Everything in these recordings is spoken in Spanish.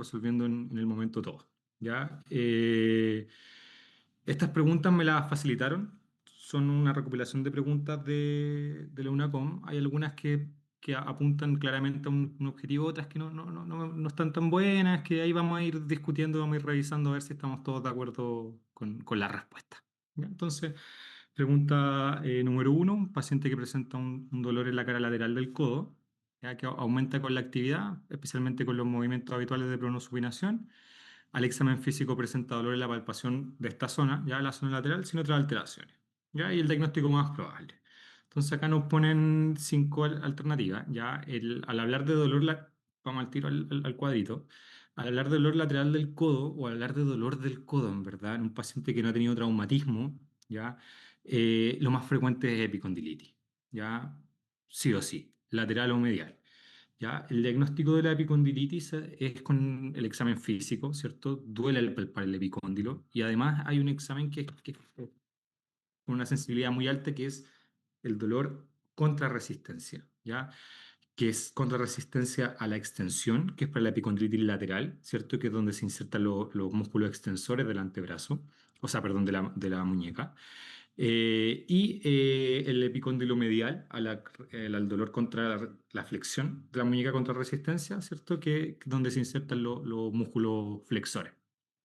resolviendo en el momento todo. ¿Ya? Estas preguntas me las facilitaron. Son una recopilación de preguntas de la UNACOM. Hay algunas que apuntan claramente a un objetivo, otras que no están tan buenas, que ahí vamos a ir discutiendo, vamos a ir revisando a ver si estamos todos de acuerdo con la respuesta. ¿Ya? Entonces, pregunta número uno, un paciente que presenta un dolor en la cara lateral del codo, ya que aumenta con la actividad, especialmente con los movimientos habituales de pronosupinación. Al examen físico presenta dolor en la palpación de esta zona, ya la zona lateral, sin otras alteraciones. ¿Ya? Y el diagnóstico más probable. Entonces acá nos ponen cinco alternativas. ¿Ya? Al hablar de dolor, vamos al tiro al cuadrito. Al hablar de dolor lateral del codo o al hablar de dolor del codo, en verdad, en un paciente que no ha tenido traumatismo, ¿ya? Lo más frecuente es epicondilitis, ¿ya? Sí o sí, lateral o medial. ¿Ya? El diagnóstico de la epicondilitis es con el examen físico, ¿cierto? Duele al palpar el epicóndilo y además hay un examen que con una sensibilidad muy alta que es el dolor contra resistencia, ¿ya? Que es contra resistencia a la extensión, que es para la epicondilitis lateral, ¿cierto? Que es donde se insertan los músculos extensores del antebrazo, o sea, perdón, de la muñeca. El epicóndilo medial al dolor contra la flexión de la muñeca contra resistencia, ¿cierto? Donde se insertan los músculos flexores.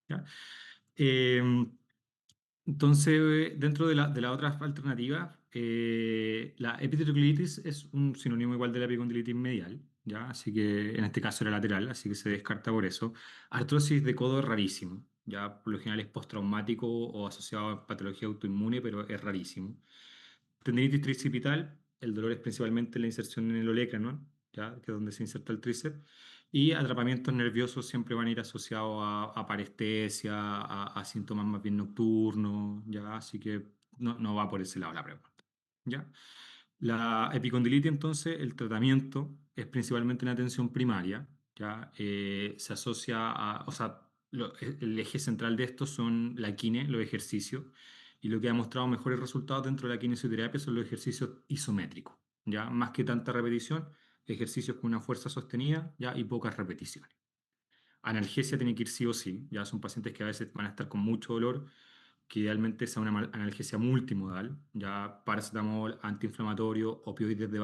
¿Ya? Eh, entonces, dentro de las otras alternativas, la epidermolitis es un sinónimo igual de la epicondilitis medial, ¿ya? Así que en este caso era lateral, así que se descarta por eso. Artrosis de codo es rarísimo, ya por lo general es postraumático o asociado a patología autoinmune, pero es rarísimo. Tendinitis tricipital, el dolor es principalmente la inserción en el olecranon, ¿ya? Que es donde se inserta el tríceps. Y atrapamientos nerviosos siempre van a ir asociados a parestesia, a síntomas más bien nocturnos, ¿ya? Así que no va por ese lado la pregunta, ¿ya? La epicondilitis, entonces, el tratamiento es principalmente en atención primaria, ¿ya? Se asocia o sea, el eje central de esto son la quine, los ejercicios, y lo que ha mostrado mejores resultados dentro de la kinesioterapia son los ejercicios isométricos, ¿ya? Más que tanta repetición, ejercicios con una fuerza sostenida, ¿ya? Y pocas repeticiones. Analgesia tiene que ir sí o sí, ya son pacientes que a veces van a estar con mucho dolor, que idealmente sea una analgesia multimodal, ya paracetamol, antiinflamatorio, opioides de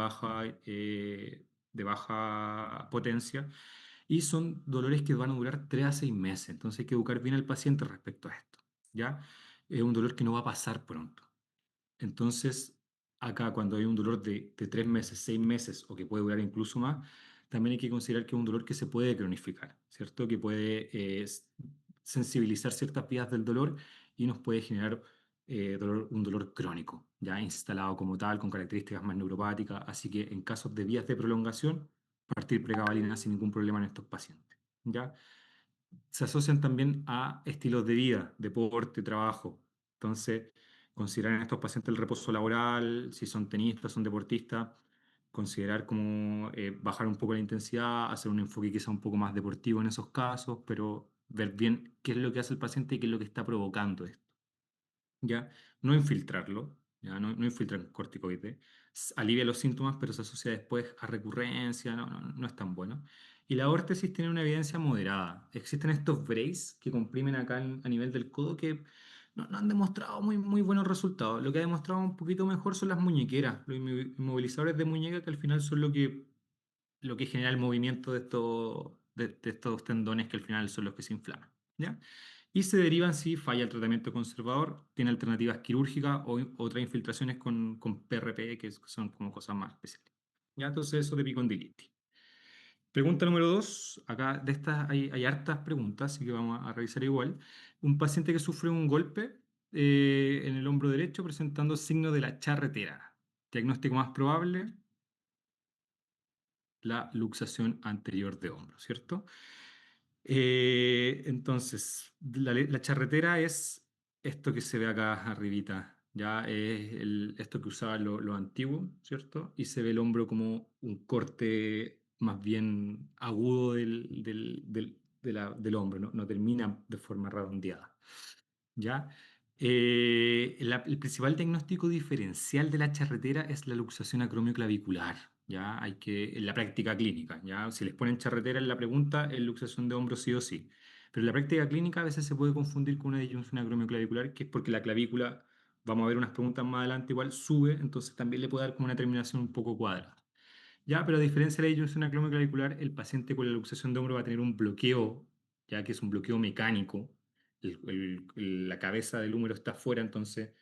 baja potencia, y son dolores que van a durar 3 a 6 meses, entonces hay que educar bien al paciente respecto a esto, ¿ya? Es un dolor que no va a pasar pronto. Entonces, acá cuando hay un dolor de 3 meses, 6 meses o que puede durar incluso más, también hay que considerar que es un dolor que se puede cronificar, ¿cierto? Que puede sensibilizar ciertas vías del dolor y nos puede generar un dolor crónico, ya instalado como tal, con características más neuropáticas. Así que en casos de vías de prolongación, partir pregabalina sin ningún problema en estos pacientes, ¿ya? Se asocian también a estilos de vida, deporte, trabajo. Entonces, considerar en estos pacientes el reposo laboral, si son tenistas, son deportistas, considerar como bajar un poco la intensidad, hacer un enfoque quizá un poco más deportivo en esos casos, pero ver bien qué es lo que hace el paciente y qué es lo que está provocando esto. ¿Ya? No infiltrarlo, ¿ya? No infiltrar corticoides. Alivia los síntomas, pero se asocia después a recurrencia, no es tan bueno. Y la órtesis tiene una evidencia moderada. Existen estos braces que comprimen acá a nivel del codo que no han demostrado muy buenos resultados. Lo que ha demostrado un poquito mejor son las muñequeras, los inmovilizadores de muñeca, que al final son lo que genera el movimiento de estos tendones que al final son los que se inflaman, ¿ya? Y se derivan si falla el tratamiento conservador, tiene alternativas quirúrgicas o otras infiltraciones con PRP, que son como cosas más especiales. ¿Ya? Entonces, eso de epicondilitis. Pregunta número dos. Acá de estas hay hartas preguntas, así que vamos a revisar igual. Un paciente que sufre un golpe en el hombro derecho presentando signos de la charretera. Diagnóstico más probable, la luxación anterior de hombro, ¿cierto? Entonces, la charretera es esto que se ve acá arribita, ya es esto que usaban los antiguos, ¿cierto? Y se ve el hombro como un corte más bien agudo del hombro, no termina de forma redondeada, ¿ya? El principal diagnóstico diferencial de la charretera es la luxación acromioclavicular, ya hay que, en la práctica clínica, ya si les ponen charretera en la pregunta, es luxación de hombro sí o sí. Pero en la práctica clínica a veces se puede confundir con una disyunción acromioclavicular, que es porque la clavícula, vamos a ver unas preguntas más adelante, igual sube, entonces también le puede dar como una terminación un poco cuadrada. Ya, pero a diferencia de la disyunción acromioclavicular, el paciente con la luxación de hombro va a tener un bloqueo, ya que es un bloqueo mecánico. La cabeza del húmero está afuera, entonces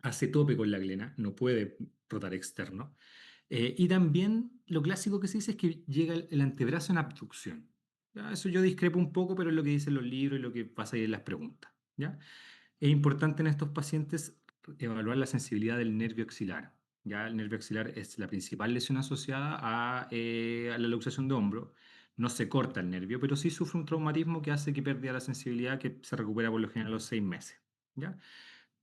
hace tope con la glena, no puede rotar externo. Y también lo clásico que se dice es que llega el antebrazo en abducción. Ya, eso yo discrepo un poco, pero es lo que dicen los libros y lo que pasa ahí en las preguntas. ¿Ya? Es importante en estos pacientes evaluar la sensibilidad del nervio axilar. Ya el nervio axilar es la principal lesión asociada a la luxación de hombro. No se corta el nervio, pero sí sufre un traumatismo que hace que pierda la sensibilidad, que se recupera por lo general a los 6 meses. ¿Ya?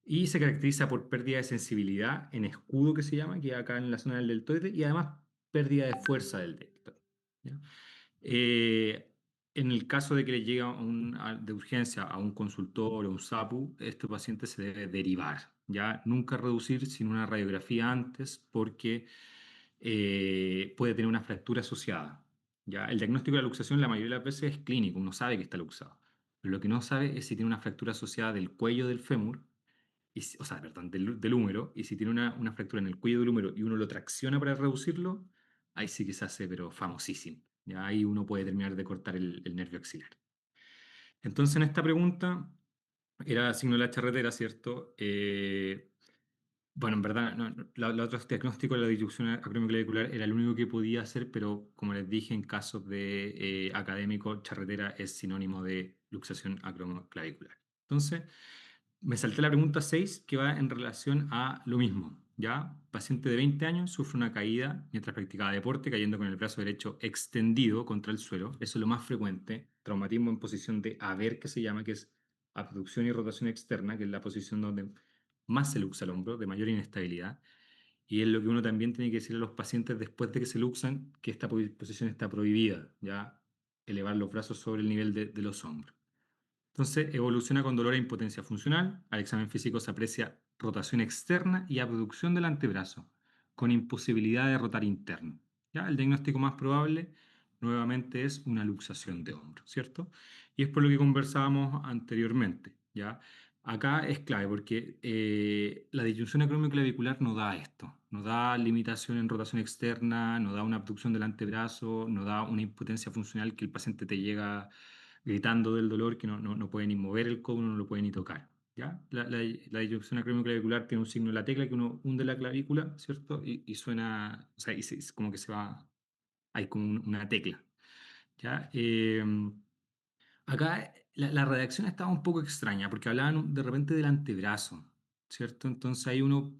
Y se caracteriza por pérdida de sensibilidad en escudo, que se llama, que acá en la zona del deltoide, y además pérdida de fuerza del deltoide. ¿Ya? Eh, en el caso de que le llegue de urgencia a un consultor o un SAPU, este paciente se debe derivar, ¿ya? Nunca reducir sin una radiografía antes porque puede tener una fractura asociada, ¿ya? El diagnóstico de la luxación la mayoría de las veces es clínico, uno sabe que está luxado. Pero lo que no sabe es si tiene una fractura asociada del cuello del fémur o sea, perdón, del húmero, y si tiene una fractura en el cuello del húmero y uno lo tracciona para reducirlo, ahí sí que se hace, pero famosísimo. Ya ahí uno puede terminar de cortar el nervio axilar. Entonces, en esta pregunta, era signo de la charretera, ¿cierto? Bueno, en verdad, la otro diagnóstico de la disyunción acromioclavicular era el único que podía hacer, pero como les dije, en casos de académico, charretera es sinónimo de luxación acromioclavicular. Entonces, me salté la pregunta 6 que va en relación a lo mismo. ¿Ya? Paciente de 20 años sufre una caída mientras practicaba deporte, cayendo con el brazo derecho extendido contra el suelo. Eso es lo más frecuente. Traumatismo en posición de haber, que se llama, que es abducción y rotación externa, que es la posición donde más se luxa el hombro, de mayor inestabilidad. Y es lo que uno también tiene que decir a los pacientes después de que se luxan, que esta posición está prohibida, ya elevar los brazos sobre el nivel de los hombros. Entonces, evoluciona con dolor e impotencia funcional. Al examen físico se aprecia rotación externa y abducción del antebrazo, con imposibilidad de rotar interno. ¿Ya? El diagnóstico más probable, nuevamente, es una luxación de hombro, ¿cierto? Y es por lo que conversábamos anteriormente, ¿ya? Acá es clave porque la disyunción acromioclavicular no da esto, no da limitación en rotación externa, no da una abducción del antebrazo, no da una impotencia funcional que el paciente te llega gritando del dolor que no puede ni mover el codo, no lo puede ni tocar. ¿Ya? La disyunción acromioclavicular tiene un signo en la tecla que uno hunde la clavícula, ¿cierto? Y suena, o sea, es como que se va, hay como una tecla. ¿Ya? Acá la redacción estaba un poco extraña porque hablaban de repente del antebrazo, ¿cierto? Entonces ahí uno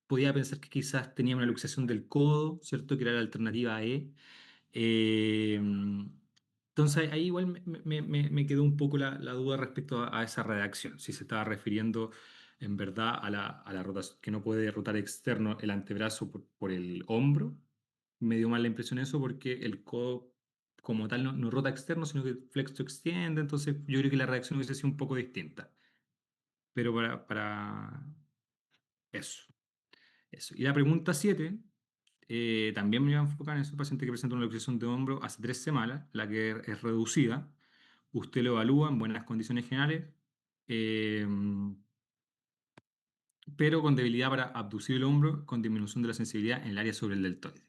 podía pensar que quizás tenía una luxación del codo, ¿cierto? Que era la alternativa E. Eh, entonces ahí igual me quedó un poco la duda respecto a esa redacción, si se estaba refiriendo en verdad a la rotación, que no puede rotar externo el antebrazo por el hombro. Me dio mal la impresión eso porque el codo como tal no rota externo, sino que flexo extiende, entonces yo creo que la redacción hubiese sido un poco distinta. Pero para eso, eso. Y la pregunta 7 también me iba a enfocar en ese paciente que presenta una luxación de hombro hace 3 semanas, la que es reducida. Usted lo evalúa en buenas condiciones generales, eh, pero con debilidad para abducir el hombro, con disminución de la sensibilidad en el área sobre el deltoide.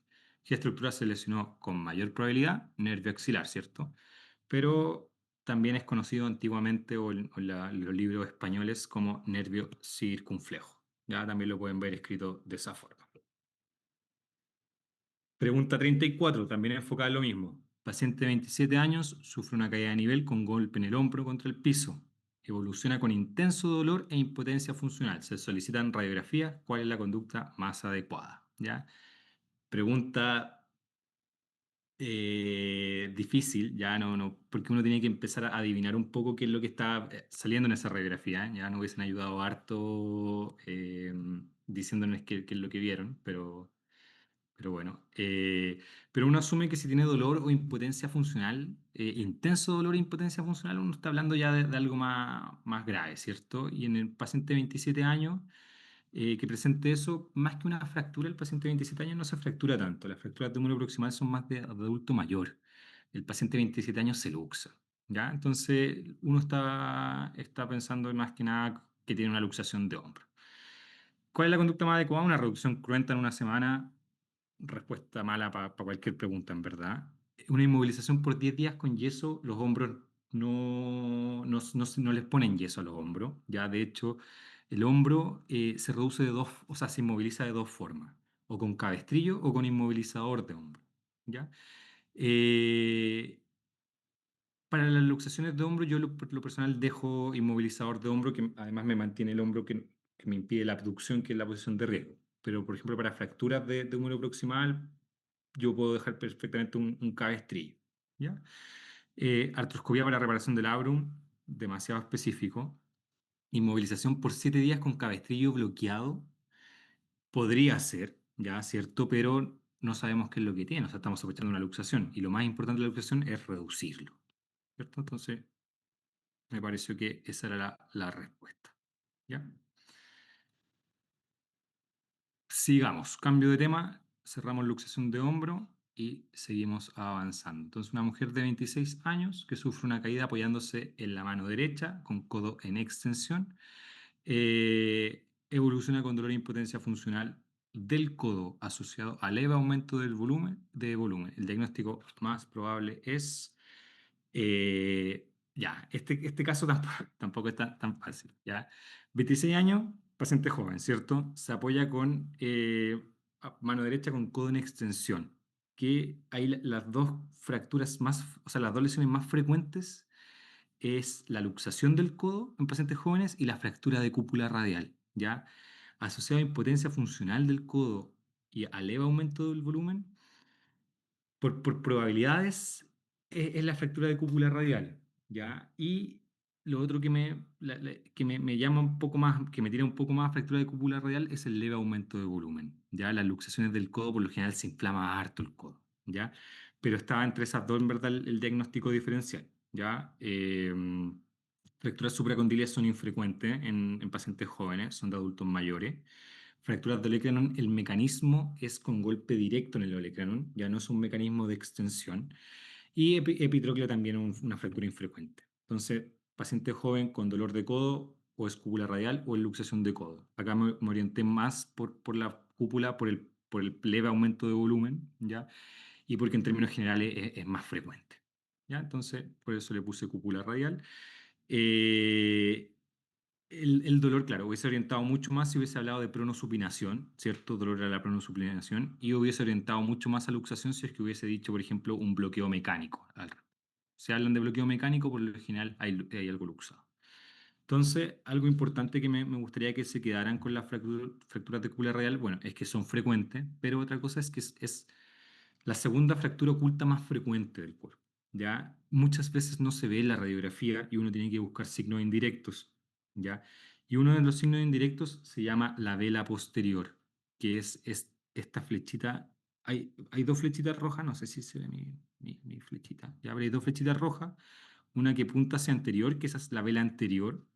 ¿Qué estructura se lesionó con mayor probabilidad? Nervio axilar, ¿cierto? Pero también es conocido antiguamente o los libros españoles como nervio circunflejo. Ya también lo pueden ver escrito de esa forma. Pregunta 34, también enfocada en lo mismo. Paciente de 27 años sufre una caída de nivel con golpe en el hombro contra el piso. Evoluciona con intenso dolor e impotencia funcional. Se solicitan radiografías. ¿Cuál es la conducta más adecuada? ¿Ya? Pregunta difícil, ya porque uno tiene que empezar a adivinar un poco qué es lo que está saliendo en esa radiografía. Ya no hubiesen ayudado harto diciéndonos qué es lo que vieron, pero bueno, pero uno asume que si tiene dolor o impotencia funcional, intenso dolor e impotencia funcional, uno está hablando ya de algo más grave, ¿cierto? Y en el paciente de 27 años, que presente eso, más que una fractura, el paciente de 27 años no se fractura tanto. Las fracturas de músculo proximal son más de adulto mayor. El paciente de 27 años se luxa, ¿ya? Entonces, uno está pensando más que nada que tiene una luxación de hombro. ¿Cuál es la conducta más adecuada? Una reducción cruenta en una semana. Respuesta mala para cualquier pregunta, en verdad. Una inmovilización por 10 días con yeso, los hombros no les ponen yeso a los hombros. Ya, de hecho, el hombro se reduce de dos, o sea, se inmoviliza de dos formas, o con cabestrillo o con inmovilizador de hombro. ¿Ya? Eh, para las luxaciones de hombro, yo por lo personal dejo inmovilizador de hombro, que además me mantiene el hombro que me impide la abducción, que es la posición de riesgo. Pero, por ejemplo, para fracturas de húmero proximal, yo puedo dejar perfectamente un cabestrillo. ¿Ya? Artroscopía para reparación del labrum, demasiado específico. Inmovilización por 7 días con cabestrillo bloqueado, podría ser, ya, ¿cierto? Pero no sabemos qué es lo que tiene, o sea, estamos sospechando una luxación. Y lo más importante de la luxación es reducirlo, ¿cierto? Entonces, me pareció que esa era la respuesta. ¿Ya? Sigamos, cambio de tema, cerramos luxación de hombro y seguimos avanzando. Entonces, una mujer de 26 años que sufre una caída apoyándose en la mano derecha con codo en extensión, evoluciona con dolor e impotencia funcional del codo asociado a leve aumento de volumen. El diagnóstico más probable es ya, este caso tampoco es tan fácil, ¿ya? 26 años, paciente joven, ¿cierto? Se apoya con mano derecha con codo en extensión, que hay las dos fracturas más, o sea, las dos lesiones más frecuentes es la luxación del codo en pacientes jóvenes y la fractura de cúpula radial, ¿ya? Asociado a impotencia funcional del codo y a leve aumento del volumen, por probabilidades, es la fractura de cúpula radial, ¿ya? Y lo otro que me llama un poco más, que me tira un poco más a fractura de cúpula radial es el leve aumento de volumen, ¿ya? Las luxaciones del codo por lo general se inflama harto el codo, ¿ya? Pero estaba entre esas dos, en verdad, el diagnóstico diferencial, ¿ya? Fracturas supracondylias son infrecuentes en pacientes jóvenes, son de adultos mayores. Fracturas de olecranon, el mecanismo es con golpe directo en el olecranon, ya no es un mecanismo de extensión. Y epitroclea también una fractura infrecuente. Entonces, paciente joven con dolor de codo o escúpula radial o luxación de codo. Acá me orienté más por la cúpula, por el leve aumento de volumen, ¿ya? Y porque en términos generales es más frecuente, ¿ya? Entonces, por eso le puse cúpula radial. Eh, el dolor, claro, hubiese orientado mucho más si hubiese hablado de pronosupinación, ¿cierto? Dolor a la pronosupinación, y hubiese orientado mucho más a luxación si es que hubiese dicho, por ejemplo, un bloqueo mecánico. Se hablan de bloqueo mecánico, por lo general hay algo luxado. Entonces, algo importante que me gustaría que se quedaran con las fracturas de cúpula radial, bueno, es que son frecuentes, pero otra cosa es que es la segunda fractura oculta más frecuente del cuerpo. ¿Ya? Muchas veces no se ve en la radiografía y uno tiene que buscar signos indirectos. ¿Ya? Y uno de los signos indirectos se llama la vela posterior, que es esta flechita. Hay dos flechitas rojas, no sé si se ve mi flechita. Ya, pero hay dos flechitas rojas, una que punta hacia anterior, que esa es la vela anterior,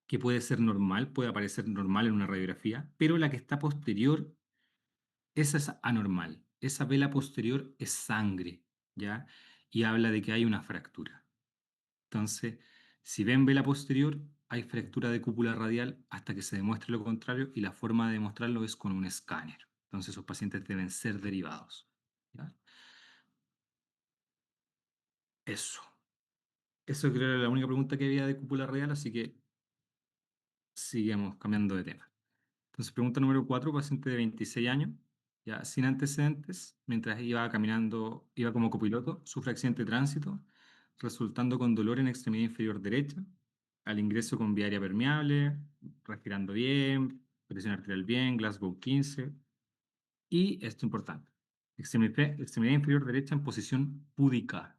que puede ser normal, puede aparecer normal en una radiografía, pero la que está posterior, esa es anormal. Esa vela posterior es sangre, ¿ya? Y habla de que hay una fractura. Entonces, si ven vela posterior, hay fractura de cúpula radial hasta que se demuestre lo contrario y la forma de demostrarlo es con un escáner. Entonces, esos pacientes deben ser derivados, ¿ya? Eso. Eso creo que era la única pregunta que había de cúpula radial, así que sigamos cambiando de tema. Entonces, pregunta número 4, paciente de 26 años, ya sin antecedentes, mientras iba caminando, iba como copiloto, sufre accidente de tránsito, resultando con dolor en extremidad inferior derecha, al ingreso con vía aérea permeable, respirando bien, presión arterial bien, Glasgow 15, y esto importante, extremidad inferior derecha en posición púdica.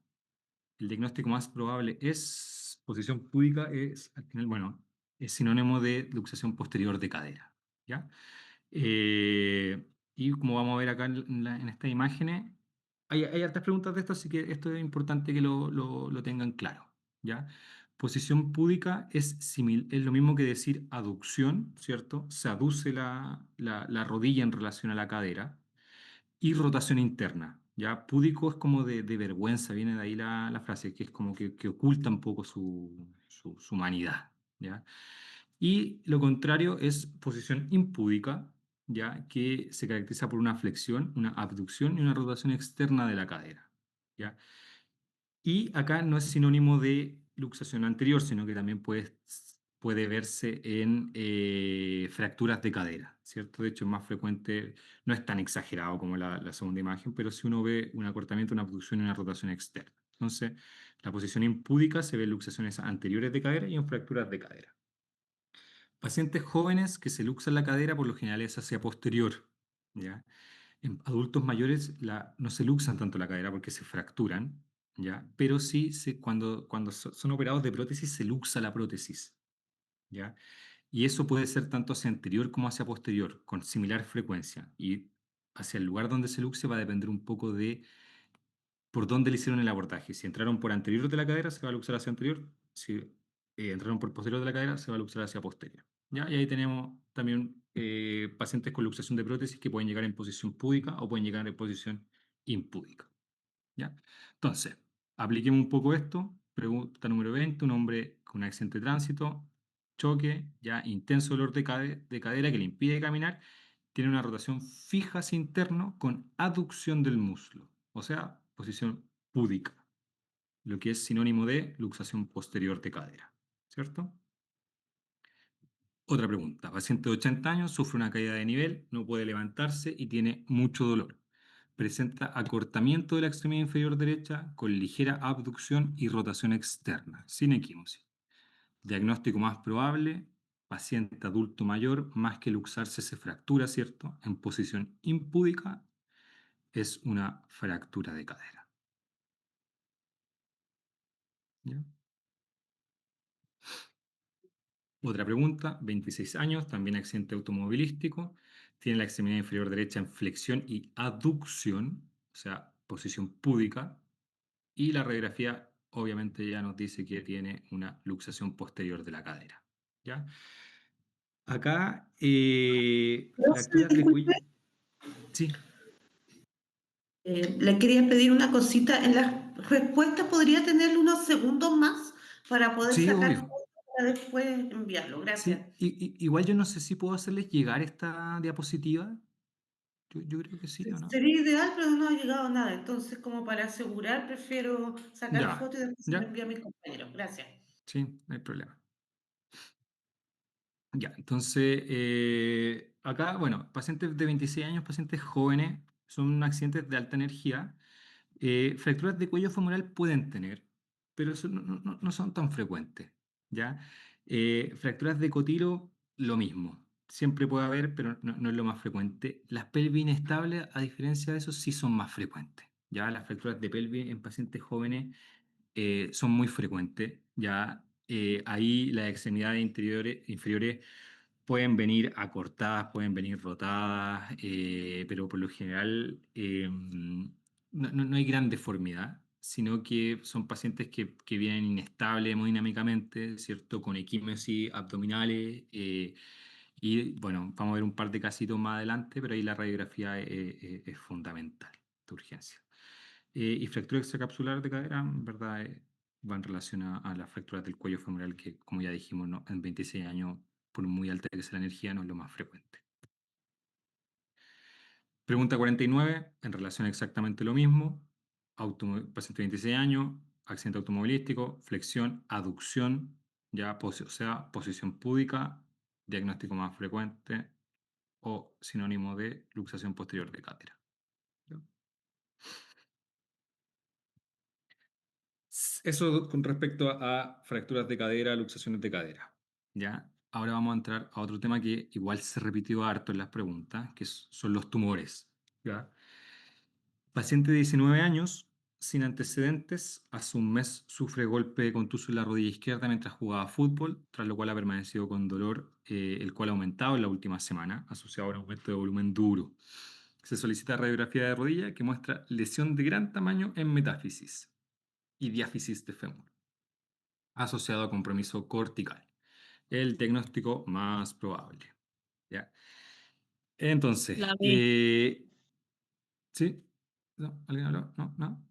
El diagnóstico más probable es, posición púdica es, al final, bueno, es sinónimo de luxación posterior de cadera, ¿ya? Y como vamos a ver acá en estas imágenes, hay hartas preguntas de esto, así que esto es importante que lo tengan claro, ¿ya? Posición púdica es lo mismo que decir aducción, ¿cierto? Se aduce la rodilla en relación a la cadera. Y rotación interna, ¿ya? Púdico es como de vergüenza, viene de ahí la frase, que es como que oculta un poco su humanidad, ¿ya? Y lo contrario es posición impúdica, ¿ya? Que se caracteriza por una flexión, una abducción y una rotación externa de la cadera, ¿ya? Y acá no es sinónimo de luxación anterior, sino que también puede verse en fracturas de cadera, ¿cierto? De hecho, es más frecuente, no es tan exagerado como la segunda imagen, pero si uno ve un acortamiento, una abducción y una rotación externa. Entonces, la posición impúdica se ve en luxaciones anteriores de cadera y en fracturas de cadera. Pacientes jóvenes que se luxan la cadera, por lo general es hacia posterior, ¿ya? En adultos mayores no se luxan tanto la cadera porque se fracturan, ¿ya? Pero sí cuando son operados de prótesis se luxa la prótesis, ¿ya? Y eso puede ser tanto hacia anterior como hacia posterior, con similar frecuencia. Y hacia el lugar donde se luxe va a depender un poco de por dónde le hicieron el abordaje. Si entraron por anterior de la cadera, se va a luxar hacia anterior. Si entraron por posterior de la cadera, se va a luxar hacia posterior. ¿Ya? Y ahí tenemos también pacientes con luxación de prótesis que pueden llegar en posición púdica o pueden llegar en posición impúdica. ¿Ya? Entonces, apliquemos un poco esto. Pregunta número 20, un hombre con un accidente de tránsito, choque, ya intenso dolor de cadera que le impide caminar, tiene una rotación fija hacia interno con aducción del muslo, o sea, posición púdica, lo que es sinónimo de luxación posterior de cadera, ¿cierto? Otra pregunta. Paciente de 80 años sufre una caída de nivel, no puede levantarse y tiene mucho dolor. Presenta acortamiento de la extremidad inferior derecha con ligera abducción y rotación externa, sin equimosis. Diagnóstico más probable, paciente adulto mayor, más que luxarse se fractura, ¿cierto? En posición impúdica es una fractura de cadera. ¿Ya? Otra pregunta, 26 años, también accidente automovilístico, tiene la extremidad inferior derecha en flexión y aducción, o sea, posición púdica, y la radiografía obviamente ya nos dice que tiene una luxación posterior de la cadera. ¿Ya? Acá, Profe, fracturas de disculpe, cuello. Sí, le quería pedir una cosita. En las respuestas podría tener unos segundos más para poder sí, sacar obvio. fotos para después enviarlo. Gracias. Sí, igual yo no sé si puedo hacerles llegar esta diapositiva. Yo creo que sí, ¿o no? Sería ideal, pero no ha llegado nada. Entonces, como para asegurar, prefiero sacar Ya, fotos y después se lo ya, envío a mis compañeros. Gracias. sí, no hay problema. Ya, entonces, acá, bueno, pacientes de 26 años, pacientes jóvenes, son accidentes de alta energía. Fracturas de cuello femoral pueden tener, pero eso no son tan frecuentes, ¿ya? Fracturas de cotilo, lo mismo. Siempre puede haber, pero no es lo más frecuente. Las pelvis inestables, a diferencia de eso, sí son más frecuentes, ¿ya? Las fracturas de pelvis en pacientes jóvenes son muy frecuentes, ¿ya? Ahí las extremidades inferiores pueden venir acortadas, pueden venir rotadas, pero por lo general no hay gran deformidad, sino que son pacientes que vienen inestables hemodinámicamente, ¿cierto? Con equimosis abdominales, y bueno, vamos a ver un par de casitos más adelante, pero ahí la radiografía es fundamental, de urgencia. Y fractura extracapsular de cadera, en verdad, va en relación a las fracturas del cuello femoral, que como ya dijimos, ¿no? En 26 años, por muy alta que sea la energía, no es lo más frecuente. Pregunta 49, en relación a exactamente lo mismo. Paciente de 26 años, accidente automovilístico, flexión, aducción, ya, o sea, posición púdica, diagnóstico más frecuente o sinónimo de luxación posterior de cadera. ¿Ya? Eso con respecto a fracturas de cadera, luxaciones de cadera. ¿Ya? Ahora vamos a entrar a otro tema que igual se repitió harto en las preguntas, que son los tumores. ¿Ya? Paciente de 19 años, sin antecedentes, hace un mes sufre golpe contuso en la rodilla izquierda mientras jugaba fútbol, tras lo cual ha permanecido con dolor, el cual ha aumentado en la última semana, asociado a un aumento de volumen duro. Se solicita radiografía de rodilla que muestra lesión de gran tamaño en metáfisis y diáfisis de fémur. asociado a compromiso cortical. El diagnóstico más probable. ¿Ya? La Entonces, B. ¿sí? ¿No? ¿Alguien habló? ¿No? ¿No?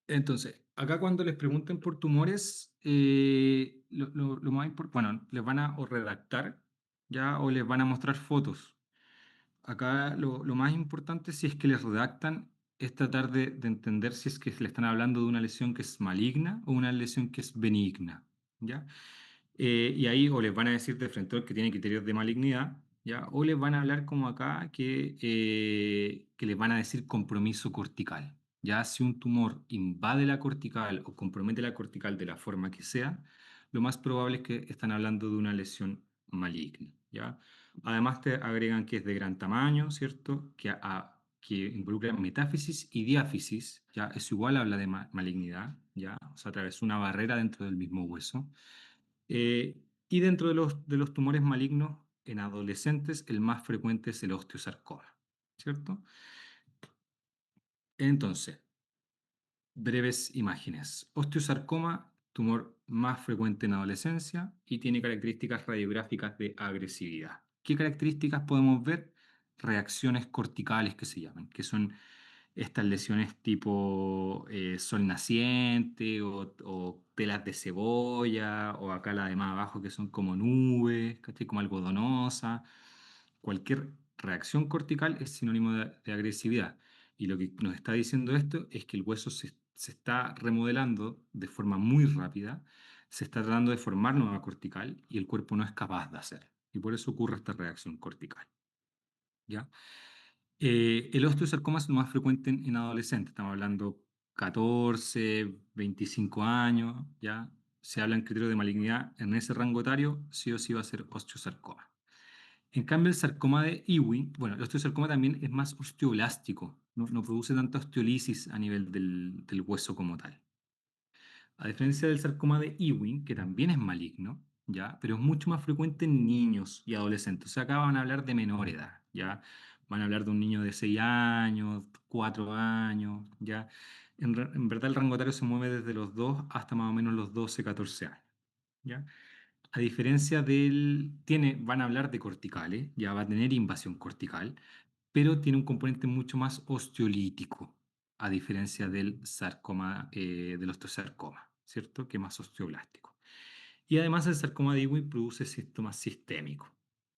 Entonces, acá cuando les pregunten por tumores, lo más importante, bueno, les van a o redactar, ¿ya? O les van a mostrar fotos. Acá lo más importante, si es que les redactan, es tratar de entender si es que le están hablando de una lesión que es maligna o una lesión que es benigna, ¿ya? Y ahí o les van a decir de frente que tiene criterios de malignidad, ¿ya? O les van a hablar como acá que les van a decir compromiso cortical. Ya si un tumor invade la cortical o compromete la cortical de la forma que sea, lo más probable es que están hablando de una lesión maligna, ¿ya? Además te agregan que es de gran tamaño, ¿cierto? Que involucra metáfisis y diáfisis, ¿ya? Eso igual habla de malignidad, ¿ya? O sea, atravesó una barrera dentro del mismo hueso. Y dentro de los tumores malignos en adolescentes, el más frecuente es el osteosarcoma, ¿cierto? Entonces, breves imágenes. Osteosarcoma, tumor más frecuente en adolescencia y tiene características radiográficas de agresividad. ¿Qué características podemos ver? Reacciones corticales que se llaman, que son estas lesiones tipo sol naciente o telas de cebolla o acá la de más abajo que son como nubes, ¿cachai? Como algodonosa. Cualquier reacción cortical es sinónimo de agresividad. Y lo que nos está diciendo esto es que el hueso se está remodelando de forma muy rápida, se está tratando de formar nueva cortical y el cuerpo no es capaz de hacer. Y por eso ocurre esta reacción cortical. ¿Ya? El osteosarcoma es lo más frecuente en adolescentes, estamos hablando 14, 25 años, ¿ya? Se habla en criterio de malignidad en ese rango etario, sí o sí va a ser osteosarcoma. En cambio, el sarcoma de Ewing, bueno, el osteosarcoma también es más osteoblástico, no produce tanta osteolisis a nivel del hueso como tal. A diferencia del sarcoma de Ewing, que también es maligno, ¿ya? Pero es mucho más frecuente en niños y adolescentes. O sea, acá van a hablar de menor edad, ¿ya? Van a hablar de un niño de 6 años, 4 años, ¿ya? En verdad el rango etario se mueve desde los 2 hasta más o menos los 12, 14 años, ¿ya? A diferencia van a hablar de corticales, ya va a tener invasión cortical, pero tiene un componente mucho más osteolítico, a diferencia del sarcoma, del osteosarcoma, ¿cierto? Que es más osteoblástico. Y además el sarcoma de Ewing produce síntomas sistémicos.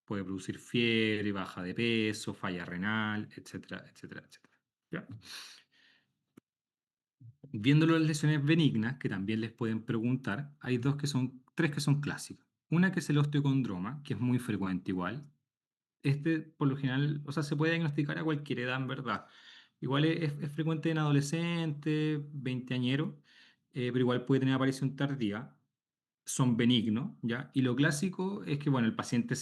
Puede producir fiebre, baja de peso, falla renal, etcétera, etcétera, etcétera. ¿Ya? Viéndolo las lesiones benignas, que también les pueden preguntar, hay tres que son clásicas. Una que es el osteocondroma, que es muy frecuente igual, este, por lo general, o sea, se puede diagnosticar a cualquier edad, en verdad. Igual es frecuente en adolescentes, veinteañeros, pero igual puede tener aparición tardía. Son benignos, ¿ya? Y lo clásico es que, bueno, el paciente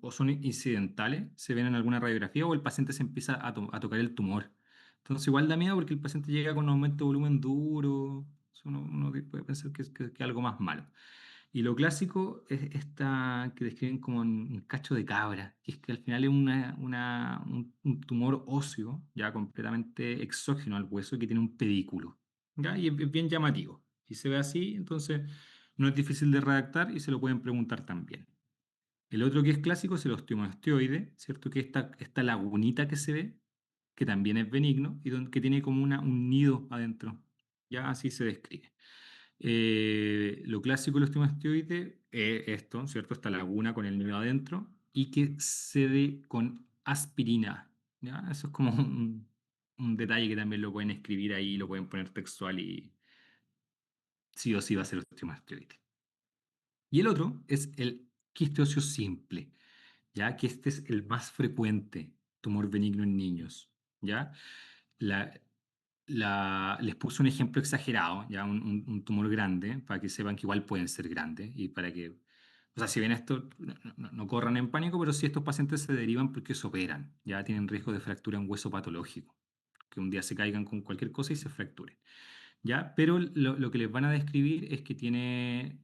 o son incidentales, se ven en alguna radiografía o el paciente se empieza a tocar el tumor. Entonces, igual da miedo porque el paciente llega con un aumento de volumen duro. Uno puede pensar que es algo más malo. Y lo clásico es esta que describen como un cacho de cabra, que es que al final es un tumor óseo, ya completamente exógeno al hueso, que tiene un pedículo, ¿ya? Y es bien llamativo. Y se ve así, entonces no es difícil de redactar y se lo pueden preguntar también. El otro que es clásico es el osteomastoide, ¿cierto? Que esta lagunita que se ve, que también es benigno y que tiene como un nido adentro. Ya así se describe. Lo clásico del osteomastoide es esto, ¿cierto? Esta laguna con el nido adentro y que cede con aspirina. ¿Ya? Eso es como un detalle que también lo pueden escribir ahí, lo pueden poner textual y sí o sí va a ser osteomastoide. Y el otro es el quiste óseo simple, ya que este es el más frecuente tumor benigno en niños, ¿ya? La, les puse un ejemplo exagerado, ya un tumor grande, para que sepan que igual pueden ser grandes y para que, o sea, si ven esto, no corran en pánico, pero si estos pacientes se derivan porque se operan, ya tienen riesgo de fractura en hueso patológico, que un día se caigan con cualquier cosa y se fracturen. ¿Ya? Pero lo que les van a describir es que tiene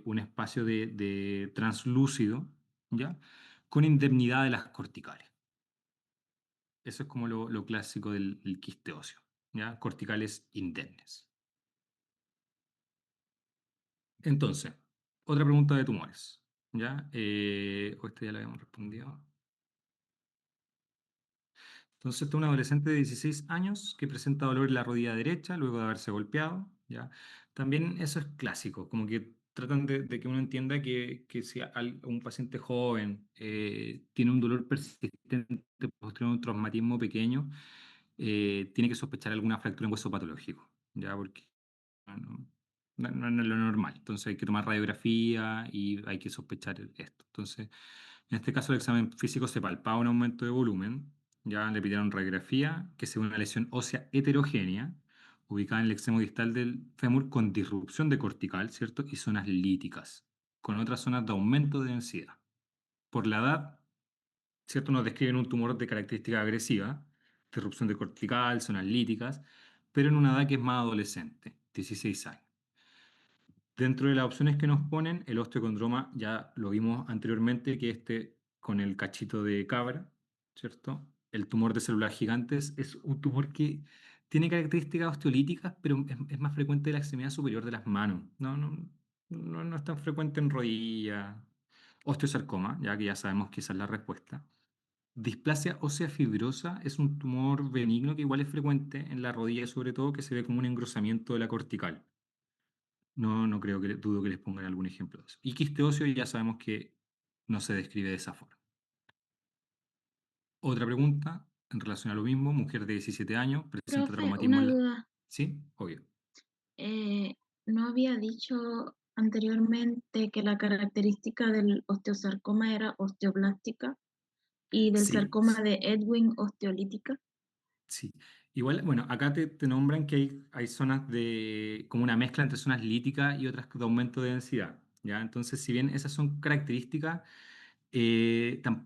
un espacio de translúcido, ¿ya? Con indemnidad de las corticales. Eso es como lo clásico del quiste óseo, ¿ya? Corticales indemnes. Entonces, otra pregunta de tumores, ¿ya? O esta ya la habíamos respondido. Entonces, está un adolescente de 16 años que presenta dolor en la rodilla derecha luego de haberse golpeado, ¿ya? También eso es clásico, como que tratan de que uno entienda que si un paciente joven tiene un dolor persistente posterior a un traumatismo pequeño, tiene que sospechar alguna fractura en hueso patológico, ¿ya? Porque no, no es lo normal. Entonces hay que tomar radiografía y hay que sospechar esto. Entonces, en este caso el examen físico se palpaba un aumento de volumen, ya le pidieron radiografía, que sea una lesión ósea heterogénea, ubicada en el extremo distal del fémur con disrupción de cortical, ¿cierto? Y zonas líticas, con otras zonas de aumento de densidad. Por la edad, ¿cierto? Nos describen un tumor de característica agresiva, disrupción de cortical, zonas líticas, pero en una edad que es más adolescente, 16 años. Dentro de las opciones que nos ponen, el osteocondroma ya lo vimos anteriormente, que este con el cachito de cabra, ¿cierto? El tumor de células gigantes es un tumor que tiene características osteolíticas, pero es más frecuente en la extremidad superior de las manos. No es tan frecuente en rodilla. Osteosarcoma, ya que ya sabemos que esa es la respuesta. Displasia ósea fibrosa es un tumor benigno que igual es frecuente en la rodilla, sobre todo, que se ve como un engrosamiento de la cortical. No creo que dudo que les pongan algún ejemplo de eso. Y quiste óseo ya sabemos que no se describe de esa forma. Otra pregunta en relación a lo mismo, mujer de 17 años, presenta Profe, traumatismo una en la... duda. ¿Sí? Obvio. ¿No había dicho anteriormente que la característica del osteosarcoma era osteoblástica y del Sí, sarcoma de Ewing osteolítica? sí. Igual, bueno, acá te nombran que hay zonas de, como una mezcla entre zonas líticas y otras de aumento de densidad, ¿ya? Entonces, si bien esas son características,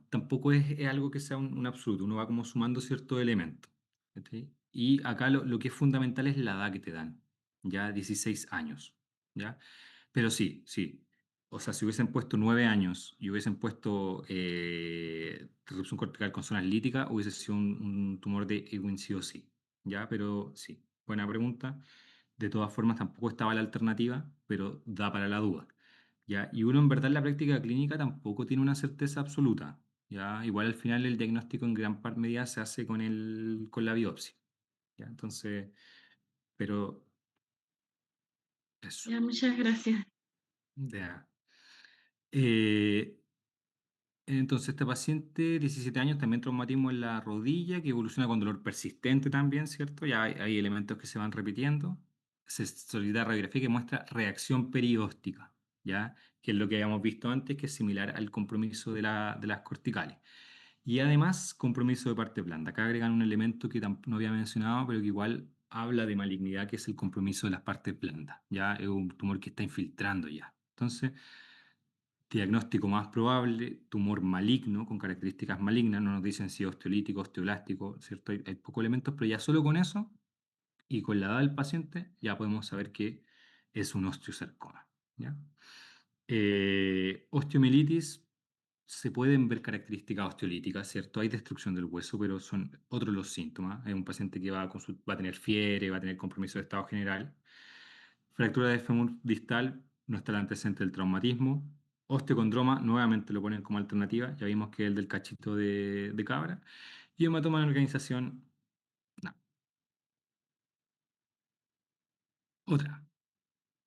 tampoco es algo que sea un absoluto, uno va como sumando ciertos elementos. ¿Cachai? Y acá lo que es fundamental es la edad que te dan, ya 16 años, ¿ya? Pero sí, sí. O sea, si hubiesen puesto 9 años y hubiesen puesto disrupción cortical con zonas líticas, hubiese sido un tumor de Ewing sí o sí, ¿ya? Pero sí, buena pregunta. De todas formas, tampoco estaba la alternativa, pero da para la duda. ¿Ya? Y uno en verdad en la práctica clínica tampoco tiene una certeza absoluta. ¿Ya? Igual al final el diagnóstico en gran parte medida se hace con la biopsia. ¿Ya? Entonces, pero eso. Ya, muchas gracias. Ya. Eh, entonces, este paciente, 17 años, también traumatismo en la rodilla, que evoluciona con dolor persistente también, ¿cierto? Ya hay elementos que se van repitiendo. Se solicita radiografía que muestra reacción perióstica, ¿ya? Que es lo que habíamos visto antes, que es similar al compromiso de las corticales. Y además, compromiso de parte blanda. Acá agregan un elemento que no había mencionado, pero que igual habla de malignidad, que es el compromiso de las partes blandas. Ya es un tumor que está infiltrando ya. Entonces, diagnóstico más probable, tumor maligno, con características malignas, no nos dicen si osteolítico, osteoblástico, ¿cierto? Hay pocos elementos, pero ya solo con eso y con la edad del paciente ya podemos saber que es un osteosarcoma, ¿ya? Osteomielitis, se pueden ver características osteolíticas, ¿cierto? Hay destrucción del hueso, pero son otros los síntomas. Es un paciente que va a tener fiebre, va a tener compromiso de estado general. Fractura de fémur distal, no está el antecedente del traumatismo. Osteocondroma, nuevamente lo ponen como alternativa, ya vimos que es el del cachito de cabra. Y hematoma en organización, no. Otra,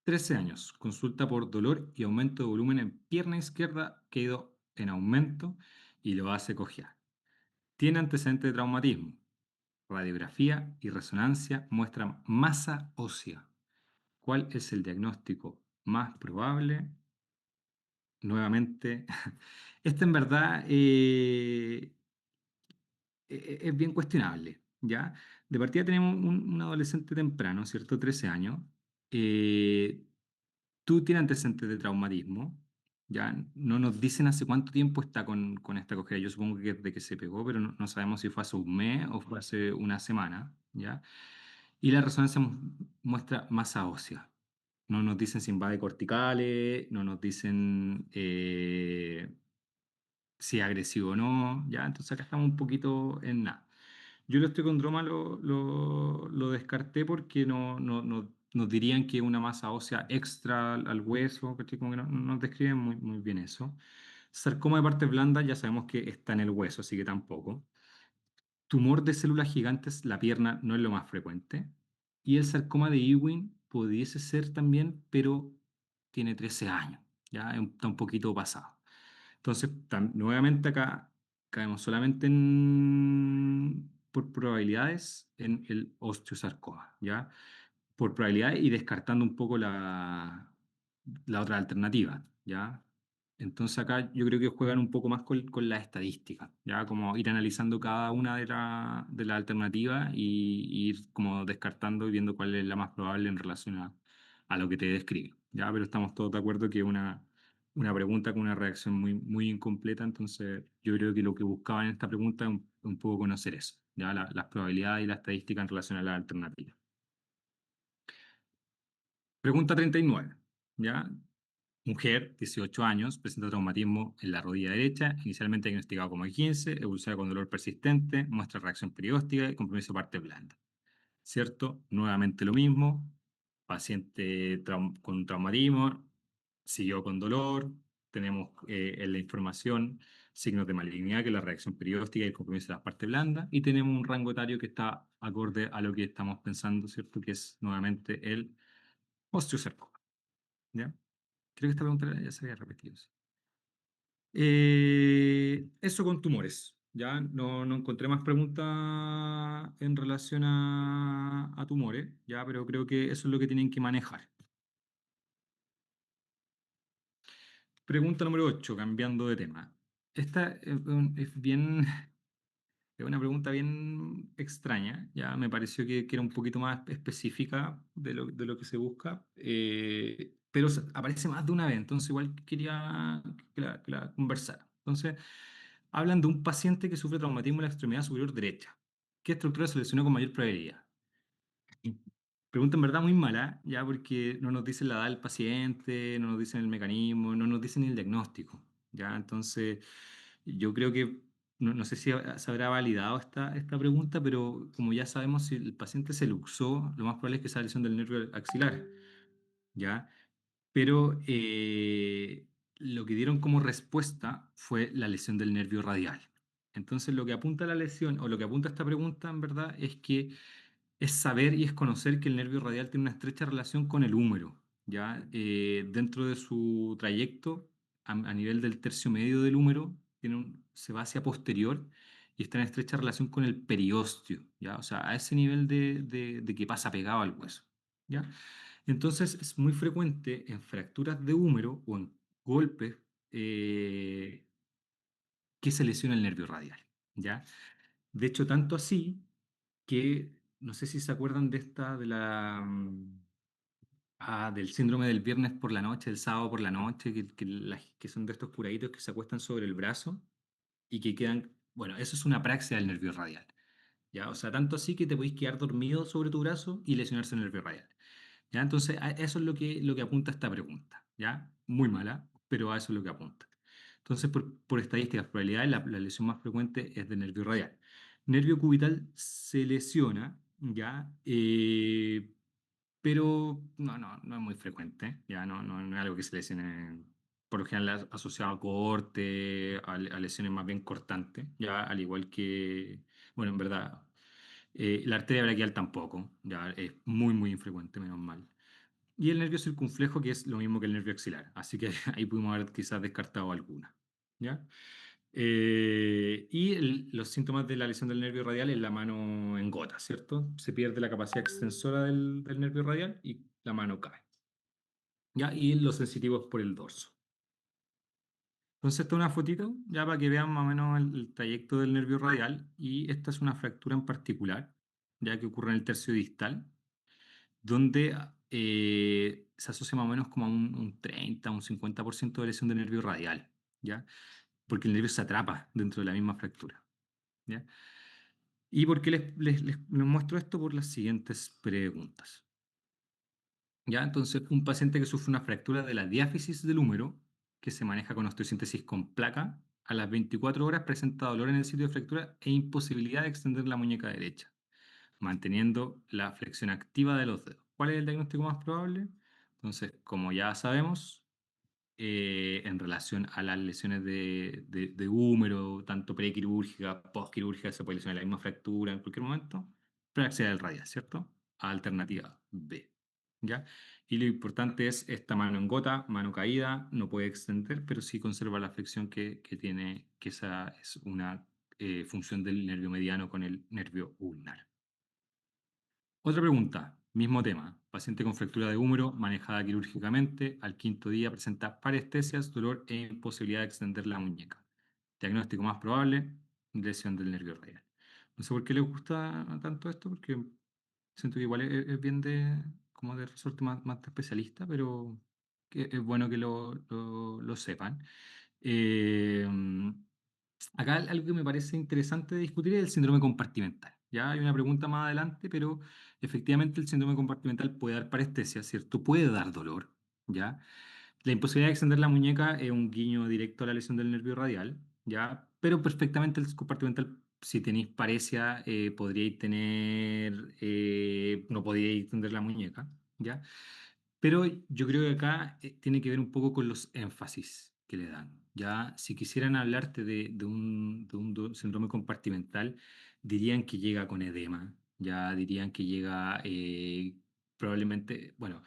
13 años, consulta por dolor y aumento de volumen en pierna izquierda que ha ido en aumento y lo hace cojear. Tiene antecedente de traumatismo. Radiografía y resonancia muestran masa ósea. ¿Cuál es el diagnóstico más probable? Nuevamente, este en verdad es bien cuestionable, ¿ya? De partida tenemos un adolescente temprano, ¿cierto? 13 años. Eh, Tú tienes antecedentes de traumatismo, ¿ya? No nos dicen hace cuánto tiempo está con esta cojera. Yo supongo que desde que se pegó, pero no sabemos si fue hace un mes o fue hace una semana, ¿ya? Y la resonancia muestra masa ósea. No nos dicen si invade corticales, no nos dicen si es agresivo o no, ¿ya? Entonces acá estamos un poquito en nada. Yo el osteocondroma lo descarté porque nos dirían que es una masa ósea extra al hueso, ¿cachai? Como que no nos describen muy bien eso. Sarcoma de partes blandas ya sabemos que está en el hueso, así que tampoco. Tumor de células gigantes, la pierna no es lo más frecuente. Y el sarcoma de Ewing pudiese ser también, pero tiene 13 años, ya está un poquito pasado. Entonces, nuevamente acá caemos solamente por probabilidades en el osteosarcoma, ¿ya? Por probabilidad y descartando un poco la otra alternativa, ¿ya? Entonces acá yo creo que juegan un poco más con la estadística, ¿ya? Como ir analizando cada una de las alternativas y ir como descartando y viendo cuál es la más probable en relación a lo que te describe, ¿ya? Pero estamos todos de acuerdo que es una pregunta con una reacción muy incompleta, entonces yo creo que lo que buscaban en esta pregunta es un poco conocer eso, ¿ya? Las probabilidades y la estadística en relación a las alternativas. Pregunta 39, ¿ya? Mujer, 18 años, presenta traumatismo en la rodilla derecha, inicialmente diagnosticado como 15, evoluciona con dolor persistente, muestra reacción perióstica y compromiso de parte blanda. ¿Cierto? Nuevamente lo mismo, paciente con traumatismo, siguió con dolor, tenemos en la información signos de malignidad, que es la reacción perióstica y el compromiso de la parte blanda, y tenemos un rango etario que está acorde a lo que estamos pensando, ¿cierto? Que es nuevamente el osteosarcoma, ¿ya? Creo que esta pregunta ya se había repetido. Sí. Eso con tumores. Ya no encontré más preguntas en relación a tumores, ya, pero creo que eso es lo que tienen que manejar. Pregunta número 8, cambiando de tema. Esta es bien, es una pregunta bien extraña, ya me pareció que era un poquito más específica de lo que se busca, pero aparece más de una vez, entonces igual quería que la conversara. Entonces, hablan de un paciente que sufre traumatismo en la extremidad superior derecha. ¿Qué estructura se lesionó con mayor probabilidad? Y pregunta en verdad muy mala, ya porque no nos dicen la edad del paciente, no nos dicen el mecanismo, no nos dicen ni el diagnóstico, ya. Entonces, yo creo que, no sé si se habrá validado esta pregunta, pero como ya sabemos, si el paciente se luxó, lo más probable es que sea lesión del nervio axilar, ya. Pero lo que dieron como respuesta fue la lesión del nervio radial. Entonces, lo que apunta la lesión, o lo que apunta esta pregunta, en verdad, es que es saber y es conocer que el nervio radial tiene una estrecha relación con el húmero, ¿ya? Dentro de su trayecto, a nivel del tercio medio del húmero, se va hacia posterior y está en estrecha relación con el periósteo, ¿ya? O sea, a ese nivel de que pasa pegado al hueso, ¿ya? Entonces, es muy frecuente en fracturas de húmero o en golpes eh, que se lesiona el nervio radial, ¿ya? De hecho, tanto así que no sé si se acuerdan de del síndrome del viernes por la noche, del sábado por la noche, que son de estos curaditos que se acuestan sobre el brazo y que quedan, bueno, eso es una praxia del nervio radial, ¿ya? O sea, tanto así que te podéis quedar dormido sobre tu brazo y lesionarse el nervio radial, ¿ya? Entonces, eso es lo que apunta esta pregunta, ¿ya? Muy mala, pero a eso es lo que apunta. Entonces, por estadísticas, probabilidades, la lesión más frecuente es del nervio radial. Nervio cubital se lesiona, ¿ya? Pero no es muy frecuente, ¿ya? No es algo que se lesione, por lo general asociado a corte, a lesiones más bien cortantes, ¿ya? Al igual que, bueno, en verdad, la arteria braquial tampoco, ¿ya? Es muy infrecuente, menos mal. Y el nervio circunflejo, que es lo mismo que el nervio axilar. Así que ahí pudimos haber quizás descartado alguna, ¿ya? Los síntomas de la lesión del nervio radial es la mano en gota, ¿cierto? Se pierde la capacidad extensora del nervio radial y la mano cae, ¿ya? Y los sensitivos por el dorso. Entonces, esta es una fotito, ya para que vean más o menos el trayecto del nervio radial. Y esta es una fractura en particular, ya que ocurre en el tercio distal, donde se asocia más o menos como a un 30, un 50% de lesión del nervio radial, ¿ya? Porque el nervio se atrapa dentro de la misma fractura, ¿ya? ¿Y por qué les muestro esto? Por las siguientes preguntas, ¿ya? Entonces, un paciente que sufre una fractura de la diáfisis del húmero, que se maneja con osteosíntesis con placa, a las 24 horas presenta dolor en el sitio de fractura e imposibilidad de extender la muñeca derecha, manteniendo la flexión activa de los dedos. ¿cuál es el diagnóstico más probable? Entonces, como ya sabemos, en relación a las lesiones de húmero, tanto prequirúrgica, postquirúrgica, se puede lesionar la misma fractura en cualquier momento, praxia del radial, ¿cierto? Alternativa B, ¿ya? Y lo importante es esta mano en gota, mano caída, no puede extender, pero sí conserva la flexión que tiene, que esa es una función del nervio mediano con el nervio ulnar. Otra pregunta, mismo tema. Paciente con fractura de húmero manejada quirúrgicamente. Al quinto día presenta parestesias, dolor e imposibilidad de extender la muñeca. Diagnóstico más probable, lesión del nervio radial. No sé por qué les gusta tanto esto, porque siento que igual es bien de, como de resorte más de especialista, pero que es bueno que lo sepan. Eh, Acá algo que me parece interesante de discutir es el síndrome compartimental. Ya hay una pregunta más adelante, pero efectivamente el síndrome compartimental puede dar parestesia, ¿cierto? Puede dar dolor, ¿ya? La imposibilidad de extender la muñeca es un guiño directo a la lesión del nervio radial, ¿ya? Pero perfectamente el compartimental, si tenéis paresia, podríais tener, no podríais extender la muñeca, ¿ya? Pero yo creo que acá tiene que ver un poco con los énfasis que le dan. Ya, si quisieran hablarte de un síndrome compartimental, dirían que llega con edema, ya dirían que llega probablemente, bueno,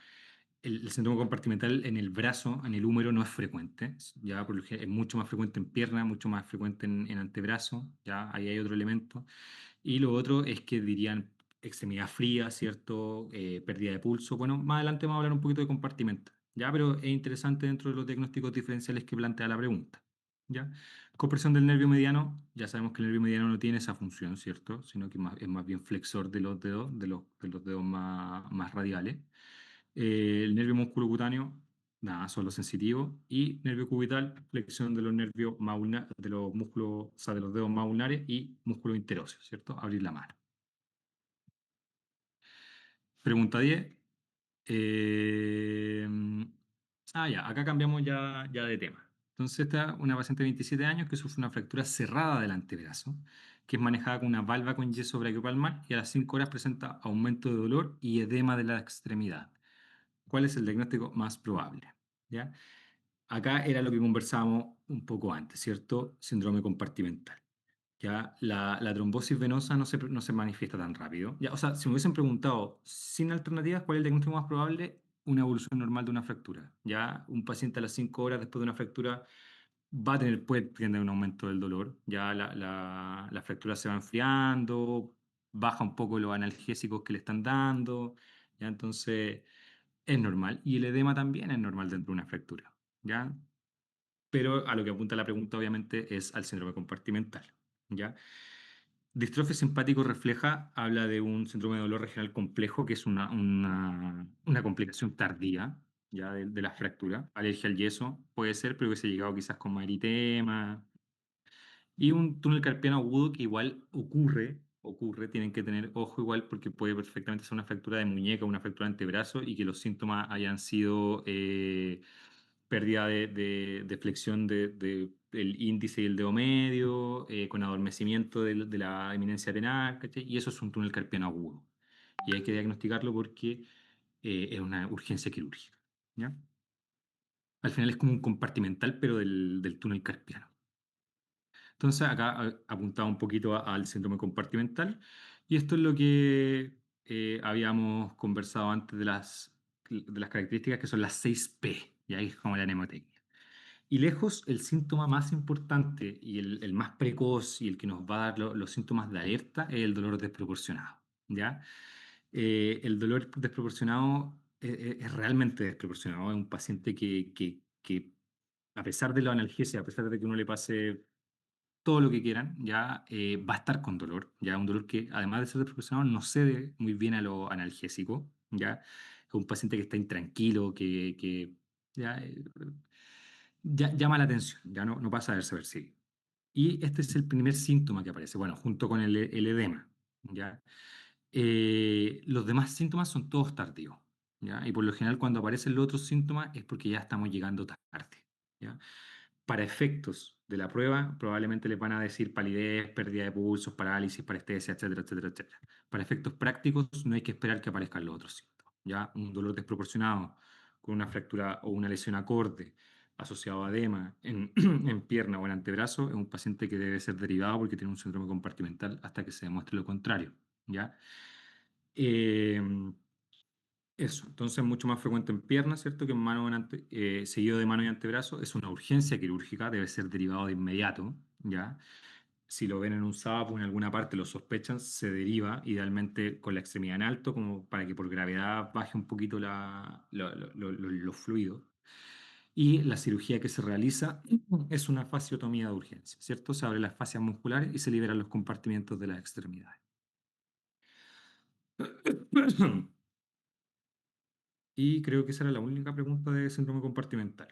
el síndrome compartimental en el brazo, en el húmero, no es frecuente, ya es mucho más frecuente en pierna, mucho más frecuente en antebrazo, ya ahí hay otro elemento. Y lo otro es que dirían extremidad fría, ¿cierto? Pérdida de pulso. Bueno, más adelante vamos a hablar un poquito de compartimento, ¿ya? Pero es interesante dentro de los diagnósticos diferenciales que plantea la pregunta, ¿ya? Compresión del nervio mediano, ya sabemos que el nervio mediano no tiene esa función, ¿cierto? Sino que es más bien flexor de los dedos, de los dedos más radiales. El nervio musculocutáneo, nada, solo sensitivo. Y nervio cubital, flexión de los nervios de los músculos, o sea, de los dedos más ulnares y músculo interóseo, ¿cierto? Abrir la mano. Pregunta 10. Eh, ya, acá cambiamos ya de tema. Entonces, esta es una paciente de 27 años que sufre una fractura cerrada del antebrazo, que es manejada con una valva con yeso brachiopalmar y a las 5 horas presenta aumento de dolor y edema de la extremidad. ¿Cuál es el diagnóstico más probable? ¿Ya? Acá era lo que conversábamos un poco antes, ¿cierto? Síndrome compartimental. Ya la trombosis venosa no se manifiesta tan rápido. Ya, o sea, si me hubiesen preguntado sin alternativas, ¿cuál es el diagnóstico más probable? Una evolución normal de una fractura. Ya un paciente a las 5 horas después de una fractura puede tener un aumento del dolor. Ya la fractura se va enfriando, baja un poco los analgésicos que le están dando. Ya entonces es normal. Y el edema también es normal dentro de una fractura. ¿Ya? Pero a lo que apunta la pregunta obviamente es al síndrome compartimental, ¿ya? Distrofia simpático refleja, habla de un síndrome de dolor regional complejo, que es una complicación tardía, ya de la fractura. Alergia al yeso puede ser, pero hubiese llegado quizás con más eritema. Y un túnel carpiano agudo que igual ocurre, tienen que tener ojo igual porque puede perfectamente ser una fractura de muñeca, una fractura de antebrazo y que los síntomas hayan sido pérdida de flexión del índice y el dedo medio, con adormecimiento de la eminencia atenar, ¿cachai? Y eso es un túnel carpiano agudo. Y hay que diagnosticarlo porque es una urgencia quirúrgica, ¿ya? Al final es como un compartimental, pero del túnel carpiano. Entonces, acá apuntaba un poquito al síndrome compartimental, y esto es lo que habíamos conversado antes de las características que son las 6P, y ahí es como la mnemotecnia. Y lejos, el síntoma más importante y el más precoz y el que nos va a dar los síntomas de alerta es el dolor desproporcionado, ¿ya? El dolor desproporcionado es realmente desproporcionado. Es un paciente que, a pesar de la analgesia, a pesar de que uno le pase todo lo que quieran, ya va a estar con dolor, ya un dolor que además de ser desproporcionado no cede muy bien a lo analgésico, ya es un paciente que está intranquilo, que ya, llama la atención, ya no pasa desapercibido. Y este es el primer síntoma que aparece, bueno, junto con el edema, ya. Los demás síntomas son todos tardíos, ¿ya? Y por lo general cuando aparecen los otros síntomas es porque ya estamos llegando tarde, ¿ya? Para efectos de la prueba, probablemente les van a decir palidez, pérdida de pulsos, parálisis, parestesia, etcétera, etcétera, etcétera. Para efectos prácticos, no hay que esperar que aparezcan los otros síntomas, ya un dolor desproporcionado con una fractura o una lesión acorde asociado a edema en, en pierna o en antebrazo, es un paciente que debe ser derivado porque tiene un síndrome compartimental hasta que se demuestre lo contrario, ¿ya? Eh, Eso, entonces mucho más frecuente en piernas, ¿cierto? Que en mano o en seguido de mano y antebrazo. Es una urgencia quirúrgica, debe ser derivado de inmediato, ¿ya? Si lo ven en un SAP o en alguna parte, lo sospechan, se deriva idealmente con la extremidad en alto, como para que por gravedad baje un poquito los fluidos. Y la cirugía que se realiza es una fasciotomía de urgencia, ¿cierto? Se abren las fascias musculares y se liberan los compartimientos de las extremidades. Y creo que esa era la única pregunta de síndrome compartimental.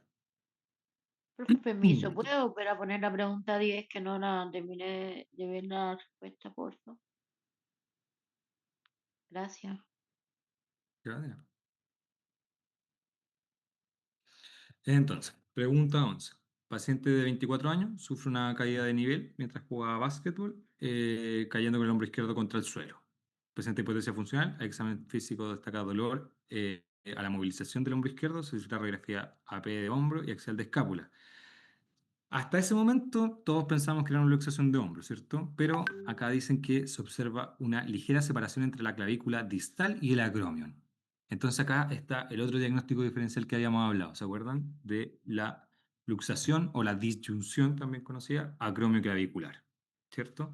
Profe, permiso, ¿puedo volver a poner la pregunta 10 que no la terminé de ver la respuesta, por favor? Gracias. Ya, de nada. Entonces, pregunta 11. Paciente de 24 años sufre una caída de nivel mientras jugaba básquetbol, cayendo con el hombro izquierdo contra el suelo. Presenta hipotesia funcional, a examen físico destaca dolor a la movilización del hombro izquierdo, se solicita radiografía AP de hombro y axial de escápula. Hasta ese momento todos pensamos que era una luxación de hombro, ¿cierto? Pero acá dicen que se observa una ligera separación entre la clavícula distal y el acromion. Entonces acá está el otro diagnóstico diferencial que habíamos hablado, ¿se acuerdan? De la luxación o la disyunción, también conocida, acromioclavicular, ¿cierto?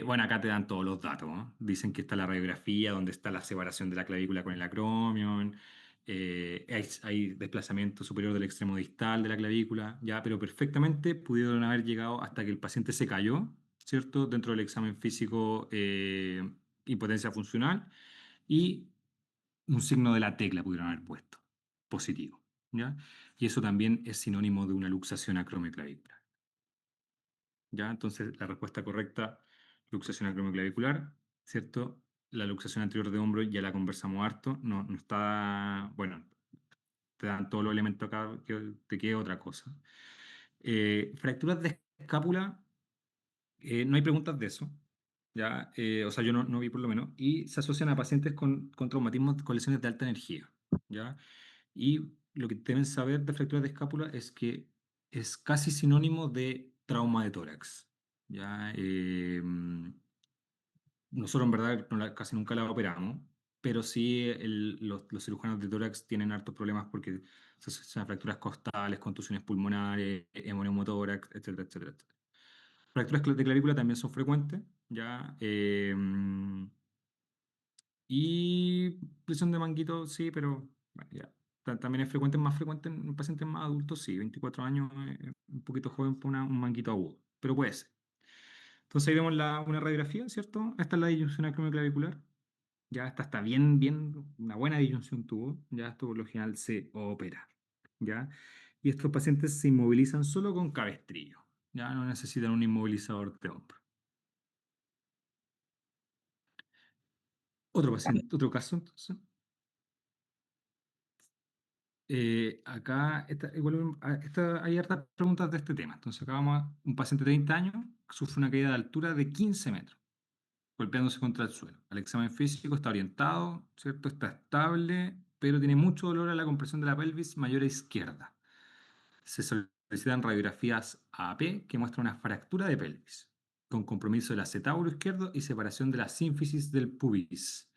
Bueno, acá te dan todos los datos, ¿no? Dicen que está la radiografía, donde está la separación de la clavícula con el acromion, hay desplazamiento superior del extremo distal de la clavícula, ya, pero perfectamente pudieron haber llegado hasta que el paciente se cayó, ¿cierto? Dentro del examen físico, impotencia funcional, y un signo de la tecla pudieron haber puesto, positivo, ¿ya? Y eso también es sinónimo de una luxación acromioclavicular. ¿Ya? Entonces, la respuesta correcta, luxación acromioclavicular, ¿cierto? La luxación anterior de hombro ya la conversamos harto, no está, bueno, te dan todos los elementos acá, que te quede otra cosa. Fracturas de escápula, no hay preguntas de eso, ¿ya? O sea, yo no vi por lo menos, y se asocian a pacientes con traumatismos con lesiones de alta energía, ¿ya? Y lo que deben saber de fracturas de escápula es que es casi sinónimo de trauma de tórax. ¿Ya? Nosotros en verdad casi nunca la operamos, pero sí los cirujanos de tórax tienen hartos problemas porque se asocian a fracturas costales, contusiones pulmonares, hemoneumotórax, etcétera, etcétera, etcétera. Fracturas de clavícula también son frecuentes, ¿ya? Y presión de manguito, sí, pero bueno, ya. También es frecuente, más frecuente en pacientes más adultos, sí, 24 años, un poquito joven para un manguito agudo, pero puede ser. Entonces ahí vemos una radiografía, ¿cierto? Esta es la disyunción acromioclavicular. Ya esta está bien, bien, una buena disyunción tuvo. Ya esto por lo general se opera. ¿Ya? Y estos pacientes se inmovilizan solo con cabestrillo. Ya no necesitan un inmovilizador de hombro. Otro paciente, otro caso, entonces. Acá hay hartas preguntas de este tema. Entonces, acá vamos a un paciente de 30 años que sufre una caída de altura de 15 metros, golpeándose contra el suelo. Al examen físico está orientado, ¿cierto? Está estable, pero tiene mucho dolor a la compresión de la pelvis mayor a izquierda. Se solicitan radiografías AP que muestran una fractura de pelvis, con compromiso del acetábulo izquierdo y separación de la sínfisis del pubis.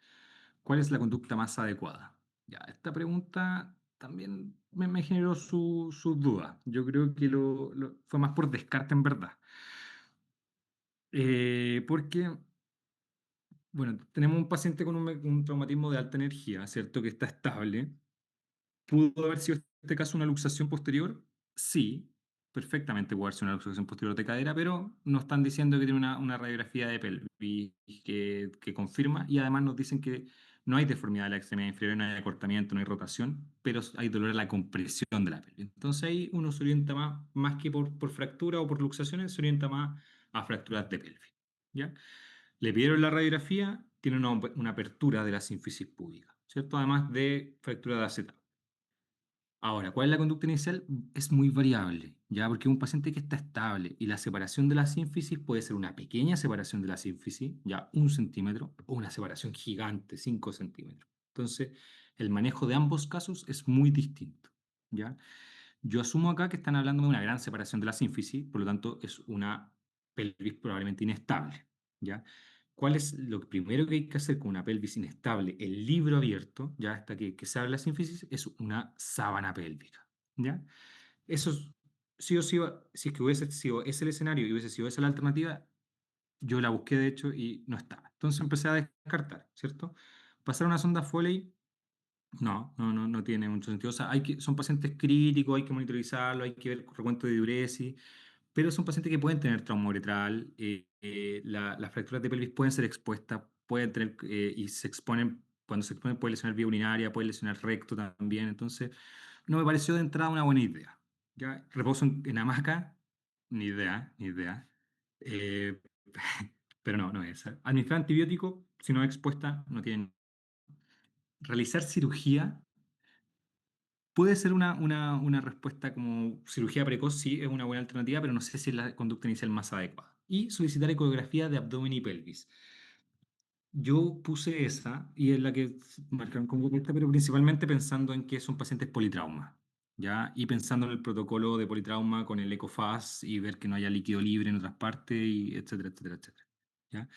¿Cuál es la conducta más adecuada? Ya, esta pregunta también me generó sus dudas. Yo creo que fue más por descarte en verdad. Porque, bueno, tenemos un paciente con un traumatismo de alta energía, ¿cierto? Que está estable. ¿Pudo haber sido este caso una luxación posterior? Sí, perfectamente puede haber sido una luxación posterior de cadera, pero nos están diciendo que tiene una radiografía de pelvis que confirma, y además nos dicen que no hay deformidad de la extremidad inferior, no hay acortamiento, no hay rotación, pero hay dolor en la compresión de la pelvis. Entonces ahí uno se orienta más que por fractura o por luxaciones, se orienta más a fracturas de pelvis. ¿Ya? Le pidieron la radiografía, tiene una apertura de la sínfisis púbica, ¿cierto? Además de fractura de acetato. Ahora, ¿cuál es la conducta inicial? Es muy variable, ¿ya? Porque es un paciente que está estable y la separación de la sínfisis puede ser una pequeña separación de la sínfisis, ya 1 centímetro, o una separación gigante, 5 centímetros, Entonces, el manejo de ambos casos es muy distinto, ¿ya? Yo asumo acá que están hablando de una gran separación de la sínfisis, por lo tanto, es una pelvis probablemente inestable, ¿ya? ¿Cuál es lo primero que hay que hacer con una pelvis inestable? El libro abierto, ya hasta que se abre la sínfisis, es una sábana pélvica, ¿ya? Eso sí o sí, si es que hubiese sido ese el escenario y hubiese sido esa la alternativa, yo la busqué de hecho y no estaba. Entonces empecé a descartar, ¿cierto? Pasar una sonda Foley, no tiene mucho sentido. O sea, son pacientes críticos, hay que monitorizarlo, hay que ver recuento de diuresis, pero son pacientes que pueden tener trauma uretral, las fracturas de pelvis pueden ser expuestas, pueden tener, y se exponen, cuando se exponen puede lesionar vía urinaria, puede lesionar recto también, entonces no me pareció de entrada una buena idea. ¿Ya? Reposo en hamaca, ni idea, ni idea. Eh, pero no es. Administrar antibiótico, si no es expuesta, no tienen. Realizar cirugía puede ser una respuesta como cirugía precoz, sí, es una buena alternativa, pero no sé si es la conducta inicial más adecuada. Y solicitar ecografía de abdomen y pelvis. Yo puse esa y es la que marcaron como correcta, pero principalmente pensando en que son pacientes politrauma, ¿ya? Y pensando en el protocolo de politrauma con el ECOFAS y ver que no haya líquido libre en otras partes, y etcétera, etcétera, etcétera. ¿Ya?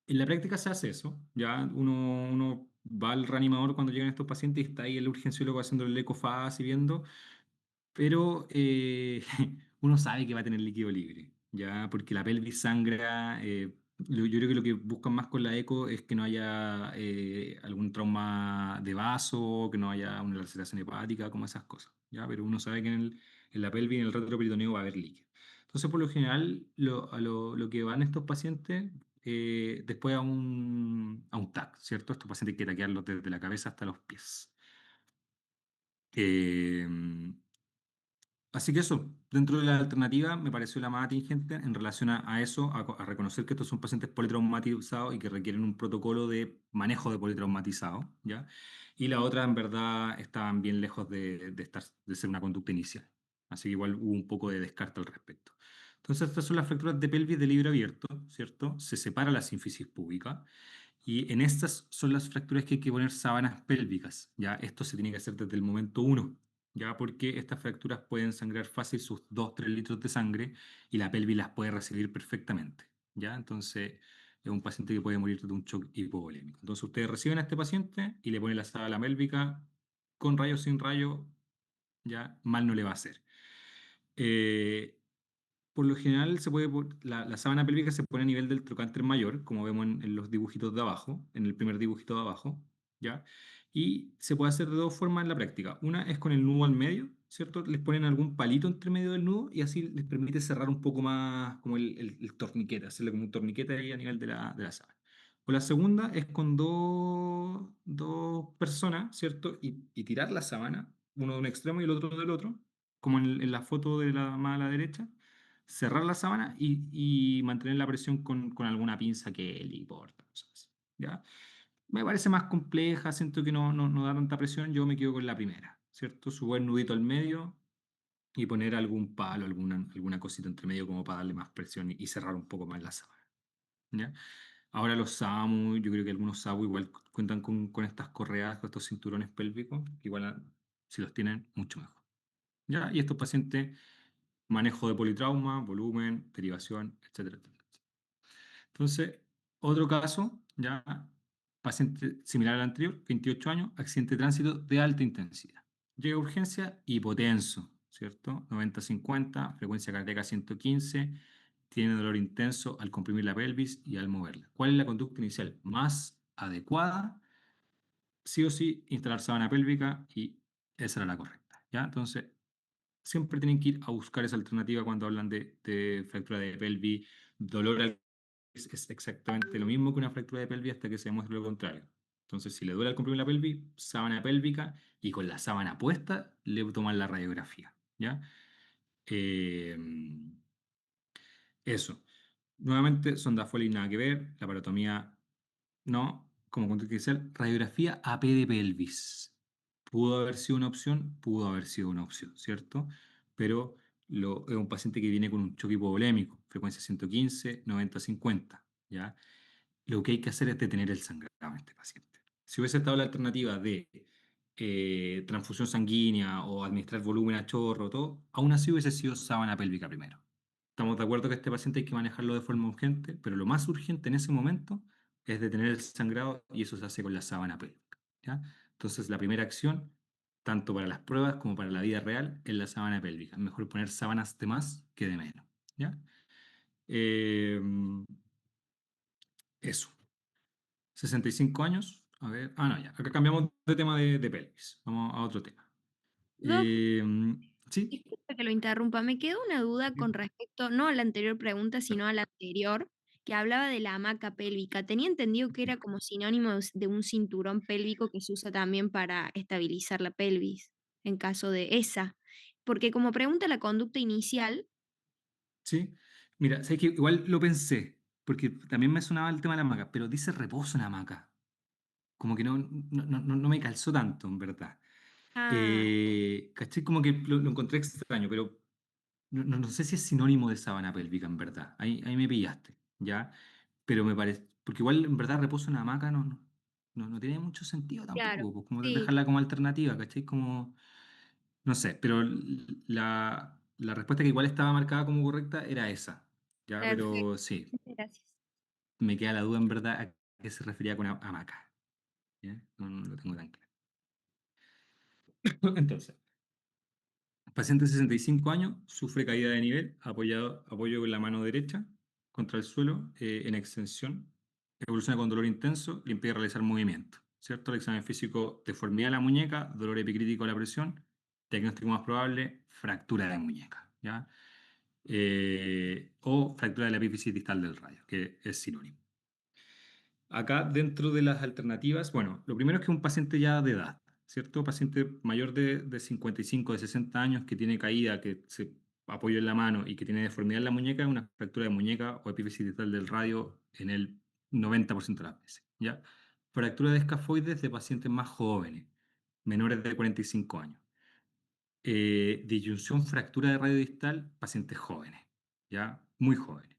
En la práctica se hace eso, ¿ya? Uno va al reanimador cuando llegan estos pacientes y está ahí el urgenciólogo haciendo el ECOFAS y viendo, pero uno sabe que va a tener líquido libre, ¿ya? Porque la pelvis sangra. Yo creo que lo que buscan más con la eco es que no haya algún trauma de vaso, que no haya una laceración hepática, como esas cosas, ¿ya? Pero uno sabe que en la pelvis, en el retroperitoneo, va a haber líquido. Entonces, por lo general, lo que van estos pacientes después a un TAC, ¿cierto? Estos pacientes hay que taquearlos desde la cabeza hasta los pies. Eh, Así que eso, dentro de la alternativa, me pareció la más atingente en relación a eso, a reconocer que estos son pacientes politraumatizados y que requieren un protocolo de manejo de politraumatizados, ¿ya? Y la otra, en verdad, estaban bien lejos de ser una conducta inicial. Así que igual hubo un poco de descarte al respecto. Entonces, estas son las fracturas de pelvis de libro abierto, ¿cierto? Se separa la sínfisis púbica y en estas son las fracturas que hay que poner sábanas pélvicas, ¿ya? Esto se tiene que hacer desde el momento uno, ¿ya? Porque estas fracturas pueden sangrar fácil sus 2 3 litros de sangre y la pelvis las puede recibir perfectamente, ¿ya? Entonces, es un paciente que puede morir de un shock hipovolémico. Entonces, ustedes reciben a este paciente y le ponen la sábana pélvica con rayo o sin rayo, ya mal no le va a hacer. Eh, por lo general, la sábana pélvica se pone a nivel del trocánter mayor, como vemos en los dibujitos de abajo, en el primer dibujito de abajo, ¿ya? Y se puede hacer de dos formas en la práctica. Una es con el nudo al medio, ¿cierto? Les ponen algún palito entre medio del nudo y así les permite cerrar un poco más como el torniquete, hacerle como un torniquete ahí a nivel de la sábana. O la segunda es con dos personas, ¿cierto? Y tirar la sábana, uno de un extremo y el otro del otro, como en la foto de la más a la derecha, cerrar la sábana y mantener la presión con alguna pinza que le importa, cosas así, ¿ya? Me parece más compleja, siento que no da tanta presión, yo me quedo con la primera, ¿cierto? Su buen nudito al medio y poner algún palo, alguna cosita entre medio como para darle más presión y cerrar un poco más la sábana, ¿ya? Ahora los SAMU, yo creo que algunos SAMU igual cuentan con estas correas, con estos cinturones pélvicos, que igual si los tienen, mucho mejor, ¿ya? Y estos pacientes, manejo de politrauma, volumen, derivación, etcétera, etcétera. Entonces, otro caso, ya paciente similar al anterior, 28 años, accidente de tránsito de alta intensidad. Llega a urgencia, hipotenso, ¿cierto? 90-50, frecuencia cardíaca 115, tiene dolor intenso al comprimir la pelvis y al moverla. ¿Cuál es la conducta inicial más adecuada? Sí o sí, instalar sábana pélvica y esa era la correcta, ¿ya? Entonces, siempre tienen que ir a buscar esa alternativa cuando hablan de fractura de pelvis, dolor es exactamente lo mismo que una fractura de pelvis hasta que se demuestre lo contrario. Entonces, si le duele al comprimir la pelvis, sábana pélvica y con la sábana puesta le toman la radiografía, ¿ya? Eh, Eso. Nuevamente, sonda Foley nada que ver, la parotomía no, como conducta inicial, radiografía AP de pelvis. Pudo haber sido una opción, pudo haber sido una opción, ¿cierto? Pero es un paciente que viene con un choque hipovolémico, frecuencia 115, 90-50, ¿ya? lo que hay que hacer es detener el sangrado en este paciente. Si hubiese estado la alternativa de transfusión sanguínea o administrar volumen a chorro, todo, aún así hubiese sido sábana pélvica primero. Estamos de acuerdo que este paciente hay que manejarlo de forma urgente, pero lo más urgente en ese momento es detener el sangrado y eso se hace con la sábana pélvica, ¿ya? Entonces, la primera acción, tanto para las pruebas como para la vida real, es la sábana pélvica. Mejor poner sábanas de más que de menos, ¿ya? Eh, Eso. 65 años. A ver. Ah, no, ya. Acá cambiamos de tema de pelvis. Vamos a otro tema. Doc, Eh, sí. disculpe que lo interrumpa, me quedó una duda Sí. con respecto, no a la anterior pregunta, sino a la anterior, que hablaba de la hamaca pélvica. Tenía entendido que era como sinónimo de un cinturón pélvico que se usa también para estabilizar la pelvis, en caso de esa. Porque como pregunta la conducta inicial, Sí. Mira, sé que igual lo pensé, porque también me sonaba el tema de la hamaca, pero dice reposo en hamaca. Como que no me calzó tanto, en verdad. ah, ¿Cachai? Como que lo encontré extraño, pero no sé si es sinónimo de sábana pélvica, en verdad. Ahí me pillaste, ¿ya? Pero me parece, porque igual en verdad reposo en hamaca no tiene mucho sentido claro, tampoco, pues como sí, dejarla como alternativa, ¿cachai? Como, no sé, pero la respuesta que igual estaba marcada como correcta era esa, ¿ya? perfecto, Pero sí, gracias. me queda la duda en verdad a qué se refería con hamaca, ¿ya? No lo tengo tan claro. Entonces, paciente de 65 años, sufre caída de nivel, apoyo con la mano derecha contra el suelo en extensión, evoluciona con dolor intenso, le impide realizar movimiento, ¿cierto? El examen físico, deformidad de la muñeca, dolor epicrítico a la presión, diagnóstico más probable, fractura de muñeca, ¿ya? O fractura de la epífisis distal del radio, que es sinónimo. Acá, dentro de las alternativas, bueno, lo primero es que un paciente ya de edad, ¿cierto? Paciente mayor de 55, de 60 años que tiene caída, que se apoya en la mano y que tiene deformidad en la muñeca, una fractura de muñeca o epífisis distal del radio en el 90% de las veces, ¿ya? Fractura de escafoides de pacientes más jóvenes, menores de 45 años. Disyunción, fractura de radio distal, pacientes jóvenes, ¿ya? Muy jóvenes.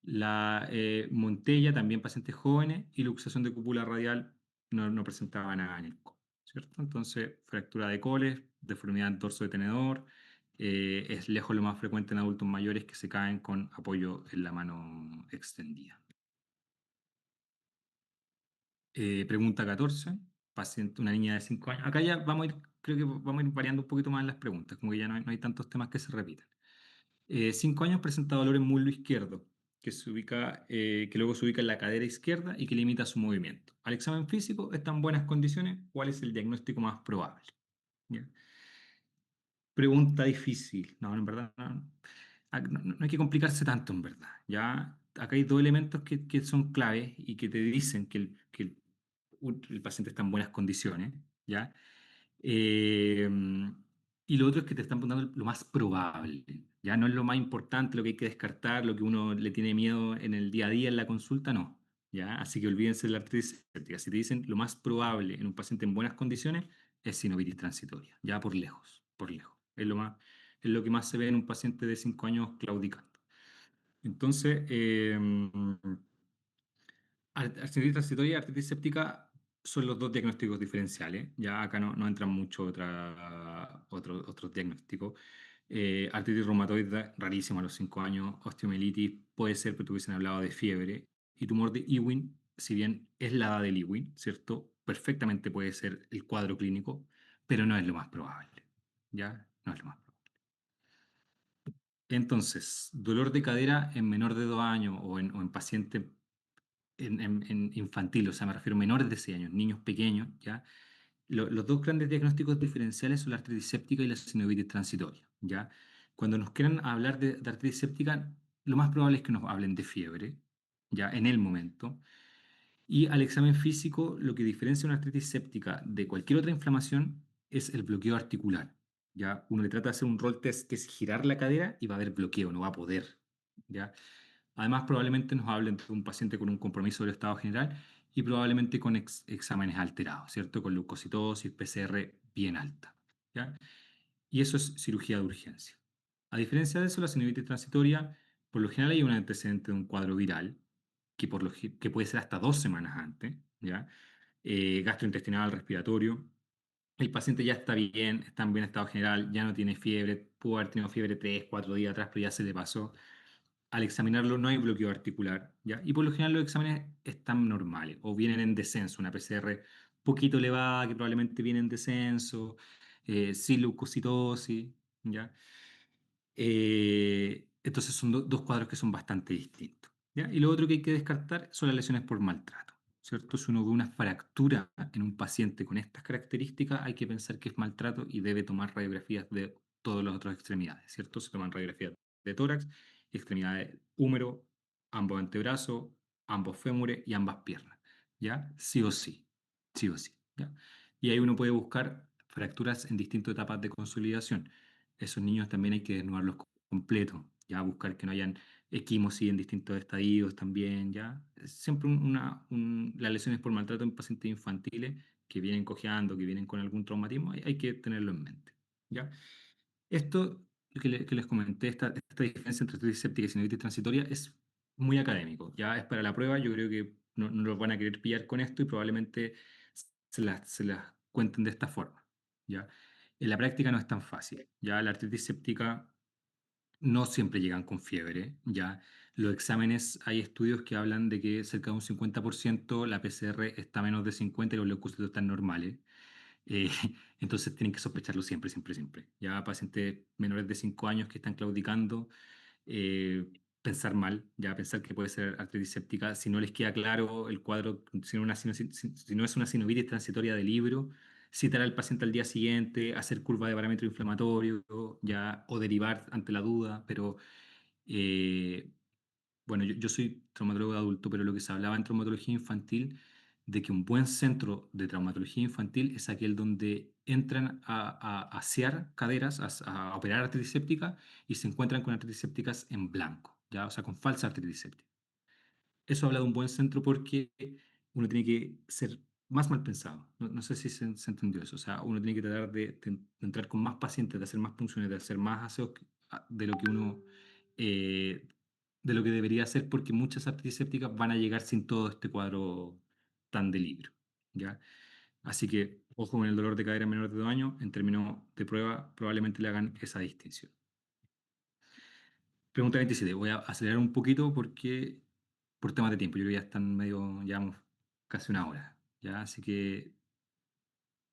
La Montella, también pacientes jóvenes, y luxación de cúpula radial no presentaba nada en el co, ¿cierto? Entonces, fractura de coles, deformidad en torso de tenedor, es lejos lo más frecuente en adultos mayores que se caen con apoyo en la mano extendida. Pregunta 14, paciente, una niña de 5 años. Acá ya vamos a ir, creo que vamos a ir variando un poquito más las preguntas, como que ya no hay tantos temas que se repitan. 5 años presenta dolor en muslo izquierdo, que luego se ubica en la cadera izquierda y que limita su movimiento. Al examen físico, está en buenas condiciones. ¿Cuál es el diagnóstico más probable? ¿Ya? Pregunta difícil. No, en verdad, no hay que complicarse tanto, en verdad. ¿Ya? Acá hay dos elementos que son claves y que te dicen que el paciente está en buenas condiciones. ¿Ya? Eh, y lo otro es que te están preguntando lo más probable. Ya no es lo más importante, lo que hay que descartar, lo que uno le tiene miedo en el día a día, en la consulta, no. ¿Ya? Así que olvídense de la artritis séptica. Si te dicen lo más probable en un paciente en buenas condiciones, es sinovitis transitoria, ya por lejos, por lejos. Es lo que más se ve en un paciente de 5 años claudicando. Entonces, artritis transitoria y artritis séptica son los dos diagnósticos diferenciales. Ya acá no entran mucho otros diagnósticos. Artritis reumatoide, rarísimo a los 5 años. Osteomielitis puede ser, pero tuviesen hablado de fiebre. Y tumor de Ewing, si bien es la edad del Ewing, ¿cierto? Perfectamente puede ser el cuadro clínico, pero no es lo más probable. ¿Ya? No es lo más probable. Entonces, dolor de cadera en menor de 2 años o en paciente en infantil, o sea, me refiero a menores de 6 años, niños pequeños, ¿ya? Los dos grandes diagnósticos diferenciales son la artritis séptica y la sinovitis transitoria, ¿ya? Cuando nos quieran hablar de artritis séptica, lo más probable es que nos hablen de fiebre, ¿ya? En el momento. Y al examen físico, lo que diferencia una artritis séptica de cualquier otra inflamación es el bloqueo articular, ¿ya? Uno le trata de hacer un roll test que es girar la cadera y va a haber bloqueo, no va a poder, ¿ya? Además, probablemente nos hablen de un paciente con un compromiso del estado general y probablemente con exámenes alterados, ¿cierto? Con leucocitosis, PCR bien alta, ¿ya? Y eso es cirugía de urgencia. A diferencia de eso, la sinovitis transitoria, por lo general hay un antecedente de un cuadro viral, que puede ser hasta 2 semanas antes, ¿ya? Gastrointestinal, respiratorio. El paciente ya está en buen estado general, ya no tiene fiebre, pudo haber tenido fiebre 3, 4 días atrás, pero ya se le pasó. Al examinarlo no hay bloqueo articular, ¿ya? Y por lo general los exámenes están normales o vienen en descenso, una PCR poquito elevada que probablemente viene en descenso, sin leucocitosis, ¿ya? Entonces son dos cuadros que son bastante distintos, ¿ya? Y lo otro que hay que descartar son las lesiones por maltrato, ¿cierto? Si uno ve una fractura en un paciente con estas características, hay que pensar que es maltrato y debe tomar radiografías de todas las otras extremidades, ¿cierto? Se toman radiografías de tórax, extremidades húmero, ambos antebrazos, ambos fémures y ambas piernas, ¿ya? Sí o sí, ¿ya? Y ahí uno puede buscar fracturas en distintas etapas de consolidación. Esos niños también hay que desnudarlos completos, ya buscar que no hayan equimosis en distintos estadios también, ya. Es siempre las lesiones por maltrato en pacientes infantiles que vienen cojeando, que vienen con algún traumatismo, hay que tenerlo en mente, ya. Esto que les comenté, esta diferencia entre artritis séptica y sinovitis transitoria es muy académico, ya es para la prueba, yo creo que no los van a querer pillar con esto y probablemente se las cuenten de esta forma, ya. En la práctica no es tan fácil, ya la artritis séptica no siempre llegan con fiebre, ya. Los exámenes, hay estudios que hablan de que cerca de un 50% la PCR está a menos de 50 y los leucocitos están normales. Eh, entonces tienen que sospecharlo siempre, siempre, siempre. Ya pacientes menores de 5 años que están claudicando, pensar mal, ya pensar que puede ser artritis séptica, si no les queda claro el cuadro, si no es una sinovitis transitoria de libro, citar al paciente al día siguiente, hacer curva de parámetro inflamatorio, ya, o derivar ante la duda, pero eh, bueno, yo soy traumatólogo de adulto, pero lo que se hablaba en traumatología infantil, de que un buen centro de traumatología infantil es aquel donde entran a asear caderas, a operar artritis séptica y se encuentran con artritis sépticas en blanco, ¿ya? O sea, con falsa artritis séptica. Eso habla de un buen centro porque uno tiene que ser más mal pensado. No sé si se entendió eso. O sea, uno tiene que tratar de entrar con más pacientes, de hacer más punciones, de hacer más aseos de lo que uno, eh, de lo que debería hacer, porque muchas artritis sépticas van a llegar sin todo este cuadro tan de libro, ¿ya? Así que, ojo con el dolor de cadera menor de 2 años, en términos de prueba, probablemente le hagan esa distinción. Pregunta 27. Voy a acelerar un poquito porque por temas de tiempo. Yo creo que ya están medio, llevamos casi una hora, ¿ya? Así que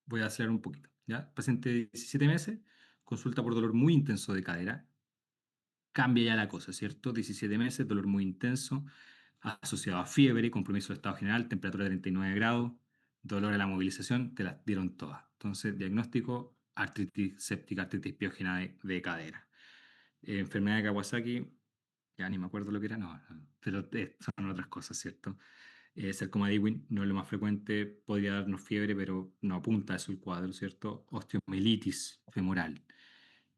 voy a acelerar un poquito, ¿ya? Paciente de 17 meses, consulta por dolor muy intenso de cadera. Cambia ya la cosa, ¿cierto? 17 meses, dolor muy intenso, asociado a fiebre, compromiso del estado general, temperatura de 39 grados, dolor a la movilización, te las dieron todas. Entonces, diagnóstico, artritis séptica, artritis piógena de cadera. Enfermedad de Kawasaki, ya ni me acuerdo lo que era, no, pero son otras cosas, ¿cierto? Sarcoma de Ewing no es lo más frecuente, podría darnos fiebre, pero no apunta a eso el cuadro, ¿cierto? Osteomielitis femoral.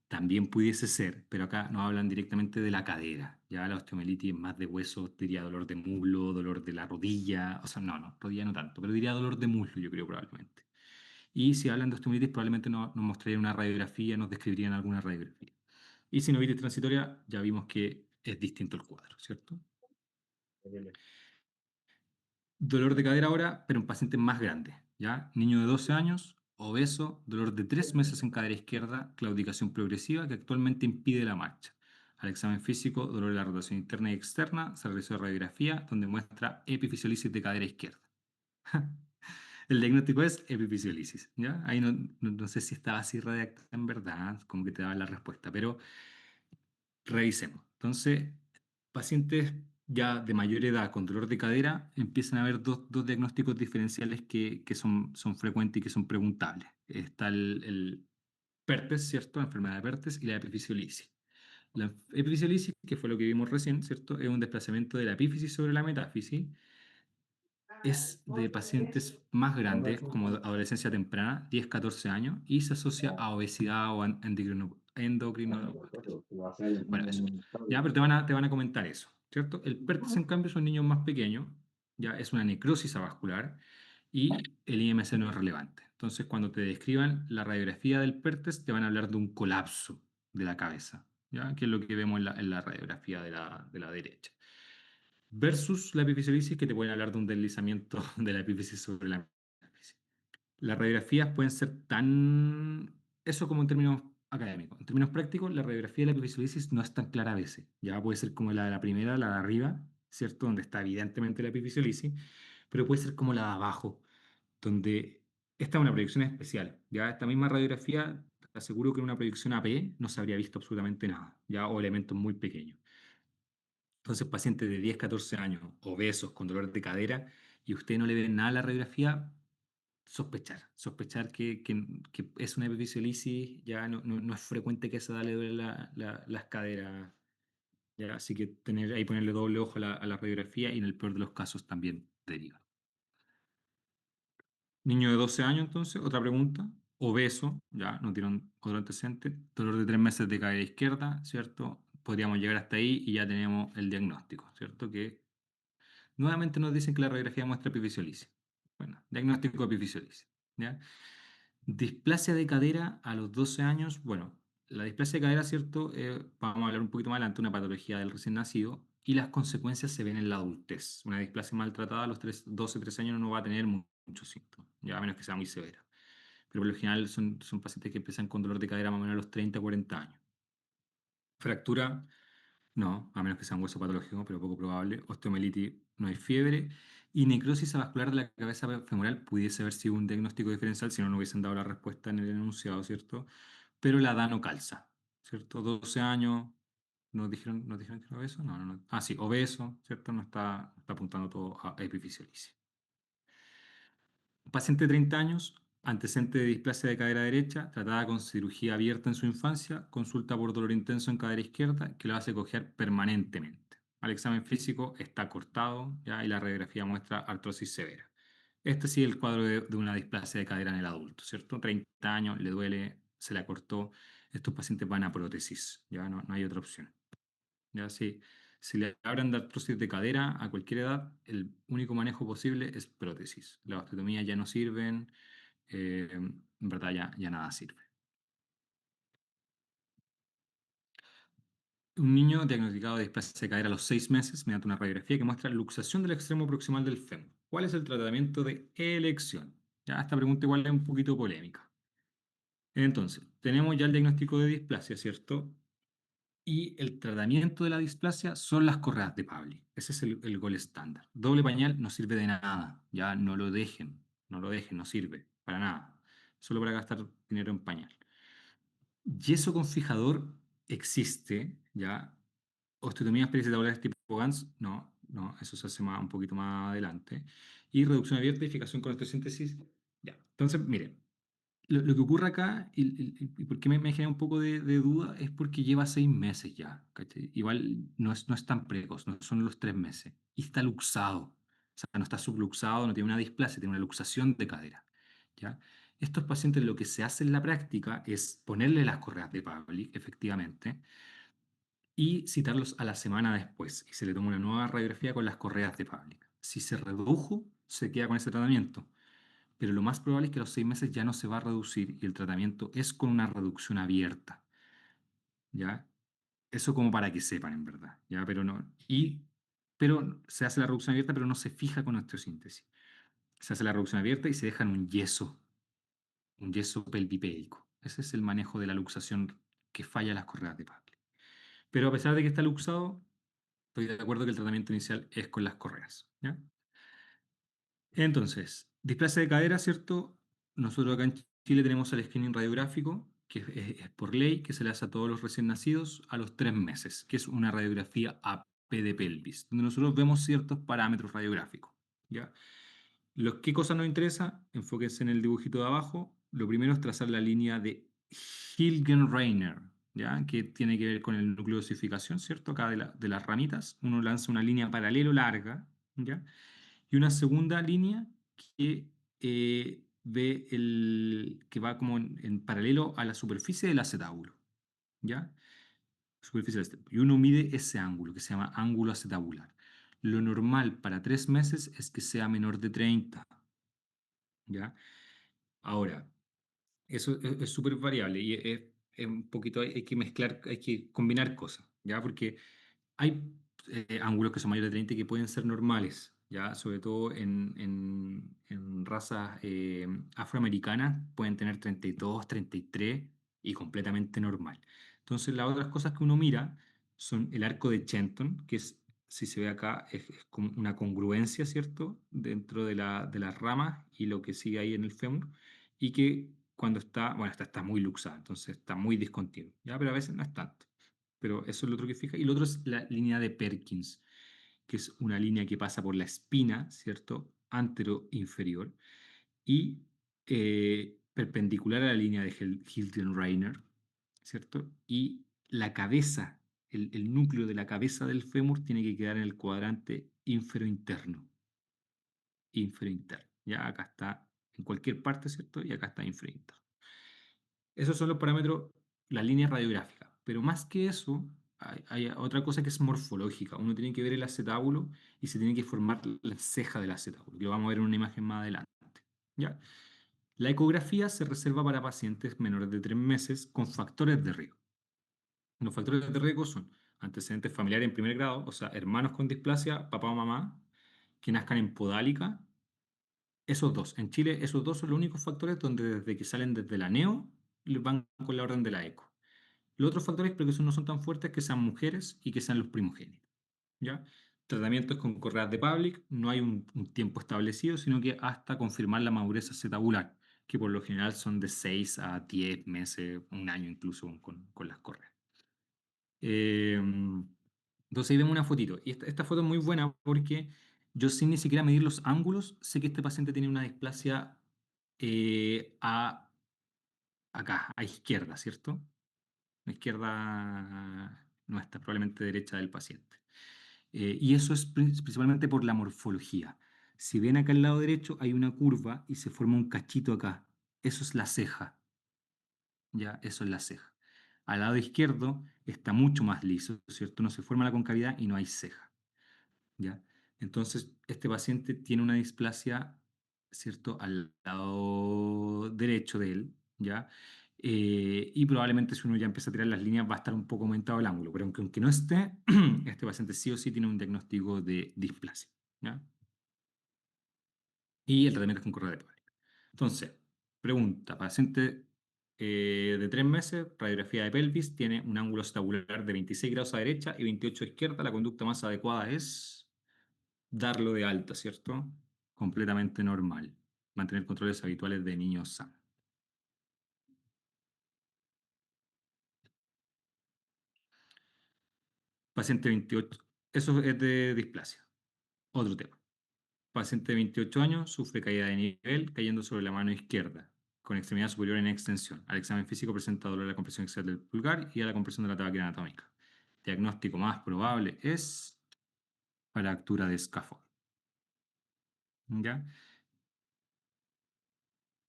También pudiese ser, pero acá nos hablan directamente de la cadera. Ya la osteomielitis es más de hueso, diría dolor de muslo, dolor de la rodilla, o sea, no, rodilla no tanto, pero diría dolor de muslo, yo creo probablemente. Y si hablan de osteomielitis, probablemente nos mostrarían una radiografía, nos describirían alguna radiografía. Y sinovitis transitoria, ya vimos que es distinto el cuadro, ¿cierto? Dolor de cadera ahora, pero en pacientes más grandes, ¿ya? Niño de 12 años, obeso, dolor de 3 meses en cadera izquierda, claudicación progresiva que actualmente impide la marcha. Al examen físico, dolor de la rotación interna y externa, se realizó radiografía donde muestra epifisiolisis de cadera izquierda. El diagnóstico es epifisiolisis, ¿ya? Ahí no sé si estaba así redactada en verdad, como que te daba la respuesta, pero revisemos. Entonces, pacientes ya de mayor edad con dolor de cadera, empiezan a haber dos diagnósticos diferenciales que son frecuentes y que son preguntables. Está el PERTES, ¿cierto? La enfermedad de PERTES y la epifisiolisis. La epifisiolisis, que fue lo que vimos recién, ¿cierto? Es un desplazamiento de la epífisis sobre la metáfisis. Es de pacientes más grandes, como de adolescencia temprana, 10, 14 años, y se asocia a obesidad o endocrinopatía. Bueno, eso. Ya, pero te van a comentar eso, ¿cierto? El PERTES, en cambio, son niños más pequeños, ya es una necrosis avascular y el IMC no es relevante. Entonces, cuando te describan la radiografía del PERTES, te van a hablar de un colapso de la cabeza, ¿ya? Que es lo que vemos en la radiografía de la derecha. versus la epifisiolisis, que te pueden hablar de un deslizamiento de la epífisis sobre la metafísica. Las radiografías pueden ser tan... Eso como en términos académicos. En términos prácticos, la radiografía de la epifisiolisis no es tan clara a veces. Ya puede ser como la de la primera, la de arriba, ¿cierto? Donde está evidentemente la epifisiolisis, pero puede ser como la de abajo, donde esta es una proyección especial. Ya esta misma radiografía, te aseguro que en una proyección AP no se habría visto absolutamente nada, ya, o elementos muy pequeños. Entonces, pacientes de 10, 14 años, obesos, con dolor de cadera, y usted no le ve nada a la radiografía, sospechar que es una epifisiolisis, ya no es frecuente que a esa edad le duele las caderas, ya, así que ahí ponerle doble ojo a la radiografía y en el peor de los casos también deriva. Niño de 12 años, entonces, otra pregunta. Obeso, ya no tiene otro antecedente. Dolor de 3 meses de cadera izquierda, ¿cierto? Podríamos llegar hasta ahí y ya tenemos el diagnóstico, ¿cierto? Que nuevamente nos dicen que la radiografía muestra epifisiolisis. Bueno, diagnóstico de epifisiolisis, ¿ya? Displasia de cadera a los 12 años. Bueno, la displasia de cadera, ¿cierto? Vamos a hablar un poquito más adelante, una patología del recién nacido y las consecuencias se ven en la adultez. Una displasia maltratada a los 12, 13 años no va a tener muchos síntomas, ya a menos que sea muy severa. Pero por lo general son pacientes que empiezan con dolor de cadera más o menos a los 30, 40 años. Fractura, no, a menos que sea un hueso patológico, pero poco probable. Osteomelitis, no hay fiebre. Y necrosis avascular de la cabeza femoral pudiese haber sido un diagnóstico diferencial si no hubiesen dado la respuesta en el enunciado, ¿cierto? Pero la edad no calza, ¿cierto? 12 años, ¿nos dijeron que era obeso? No. Ah, sí, obeso, ¿cierto? No está apuntando todo a epifisiolisis. Paciente de 30 años, antecedente de displasia de cadera derecha, tratada con cirugía abierta en su infancia, consulta por dolor intenso en cadera izquierda, que lo hace cojear permanentemente. Al examen físico está cortado, ¿ya? Y la radiografía muestra artrosis severa. Este sí es el cuadro de una displasia de cadera en el adulto, ¿cierto? 30 años, le duele, se la cortó. Estos pacientes van a prótesis, ya no hay otra opción. Ya si le hablan de artrosis de cadera a cualquier edad, el único manejo posible es prótesis. Las osteotomías ya no sirven, en verdad ya nada sirve. Un niño diagnosticado de displasia de cadera a los 6 meses mediante una radiografía que muestra luxación del extremo proximal del fémur. ¿Cuál es el tratamiento de elección? Ya esta pregunta igual es un poquito polémica. Entonces, tenemos ya el diagnóstico de displasia, ¿cierto? Y el tratamiento de la displasia son las correas de Pavlik. Ese es el gol estándar. Doble pañal no sirve de nada. Ya no lo dejen, no sirve para nada. Solo para gastar dinero en pañal. Yeso con fijador existe, ya. Osteotomías periacetales tipo GANS, no, eso se hace un poquito más adelante. Y reducción abierta y fijación con osteosíntesis, ya. Entonces, miren, lo que ocurre acá, y por qué me genera un poco de duda, es porque lleva 6 meses ya, ¿cachai? Igual no es tan precoz, no son los 3 meses. Y está luxado, o sea, no está subluxado, no tiene una displasia, tiene una luxación de cadera, ¿ya? Estos pacientes lo que se hace en la práctica es ponerle las correas de Pavlik, efectivamente, y citarlos a la semana después, y se le toma una nueva radiografía con las correas de Pavlik. Si se redujo, se queda con ese tratamiento, pero lo más probable es que a los 6 meses ya no se va a reducir y el tratamiento es con una reducción abierta, ¿ya? Eso como para que sepan, en verdad, ¿ya? Pero se hace la reducción abierta, pero no se fija con osteosíntesis. Se hace la reducción abierta y se deja en un yeso pelvipédico. Ese es el manejo de la luxación que falla las correas de Pavlik. Pero a pesar de que está luxado, estoy de acuerdo que el tratamiento inicial es con las correas, ¿ya? Entonces, displasia de cadera, ¿cierto? Nosotros acá en Chile tenemos el screening radiográfico, que es por ley, que se le hace a todos los recién nacidos a los 3 meses, que es una radiografía AP de pelvis, donde nosotros vemos ciertos parámetros radiográficos, ¿ya? ¿Qué cosa nos interesa? Enfóquense en el dibujito de abajo. Lo primero es trazar la línea de Hilgenreiner, ¿ya? Que tiene que ver con el núcleo de osificación, ¿cierto? Acá de las ramitas. Uno lanza una línea paralelo larga, ¿ya? Y una segunda línea que que va como en paralelo a la superficie del acetábulo, ¿ya? Superficie del acetábulo. Y uno mide ese ángulo que se llama ángulo acetabular. Lo normal para 3 meses es que sea menor de 30, ¿ya? Ahora, eso es súper variable y es un poquito, hay que mezclar, hay que combinar cosas, ¿ya? Porque hay ángulos que son mayores de 30 y que pueden ser normales, ¿ya? Sobre todo en razas afroamericanas pueden tener 32, 33 y completamente normal. Entonces, las otras cosas que uno mira son el arco de Shenton, que es, si se ve acá, es como una congruencia, ¿cierto? Dentro de las ramas y lo que sigue ahí en el fémur, y que cuando está, bueno, está muy luxada, entonces está muy discontinuo, ¿ya? Pero a veces no es tanto. Pero eso es lo otro que fija. Y lo otro es la línea de Perkins, que es una línea que pasa por la espina, ¿cierto? Antero-inferior y perpendicular a la línea de Hilton-Rainer, ¿cierto? Y la cabeza, el núcleo de la cabeza del fémur tiene que quedar en el cuadrante ínfero-interno. Ínfero-interno. Ya acá está en cualquier parte, ¿cierto? Y acá está ínfero-interno. Esos son los parámetros, las líneas radiográficas. Pero más que eso, hay otra cosa que es morfológica. Uno tiene que ver el acetábulo y se tiene que formar la ceja del acetábulo, que lo vamos a ver en una imagen más adelante. ¿Ya? La ecografía se reserva para pacientes menores de 3 meses con factores de riesgo. Los factores de riesgo son antecedentes familiares en primer grado, o sea, hermanos con displasia, papá o mamá, que nazcan en podálica. Esos dos. En Chile, esos dos son los únicos factores donde desde que salen desde la neo, les van con la orden de la eco. Los otros factores, pero que no son tan fuertes, que sean mujeres y que sean los primogénitos. ¿Ya? Tratamientos con correas de Pavlik, no hay un tiempo establecido, sino que hasta confirmar la madurez acetabular, que por lo general son de 6 a 10 meses, un año incluso con las correas. Entonces ahí vemos una fotito. Y esta foto es muy buena porque yo sin ni siquiera medir los ángulos, sé que este paciente tiene una displasia acá, a izquierda, ¿cierto? La izquierda nuestra, probablemente derecha del paciente. Y eso es principalmente por la morfología. Si ven acá al lado derecho hay una curva y se forma un cachito acá. Eso es la ceja. Ya, eso es la ceja. Al lado izquierdo está mucho más liso, ¿cierto? No se forma la concavidad y no hay ceja. ¿Ya? Entonces, este paciente tiene una displasia, ¿cierto? Al lado derecho de él, ¿ya? Y probablemente si uno ya empieza a tirar las líneas va a estar un poco aumentado el ángulo, pero aunque no esté, este paciente sí o sí tiene un diagnóstico de displasia, ¿ya? Y el tratamiento es con correa de Pavlik. Entonces, pregunta, paciente de 3 meses, radiografía de pelvis, tiene un ángulo acetabular de 26 grados a derecha y 28 a izquierda, la conducta más adecuada es darlo de alta, ¿cierto? Completamente normal. Mantener controles habituales de niños sanos. Paciente 28, eso es de displasia. Otro tema. Paciente de 28 años sufre caída de nivel cayendo sobre la mano izquierda, con extremidad superior en extensión. Al examen físico presenta dolor a la compresión axial del pulgar y a la compresión de la tabaquera anatómica. Diagnóstico más probable es fractura de escáfoido. ¿Ya?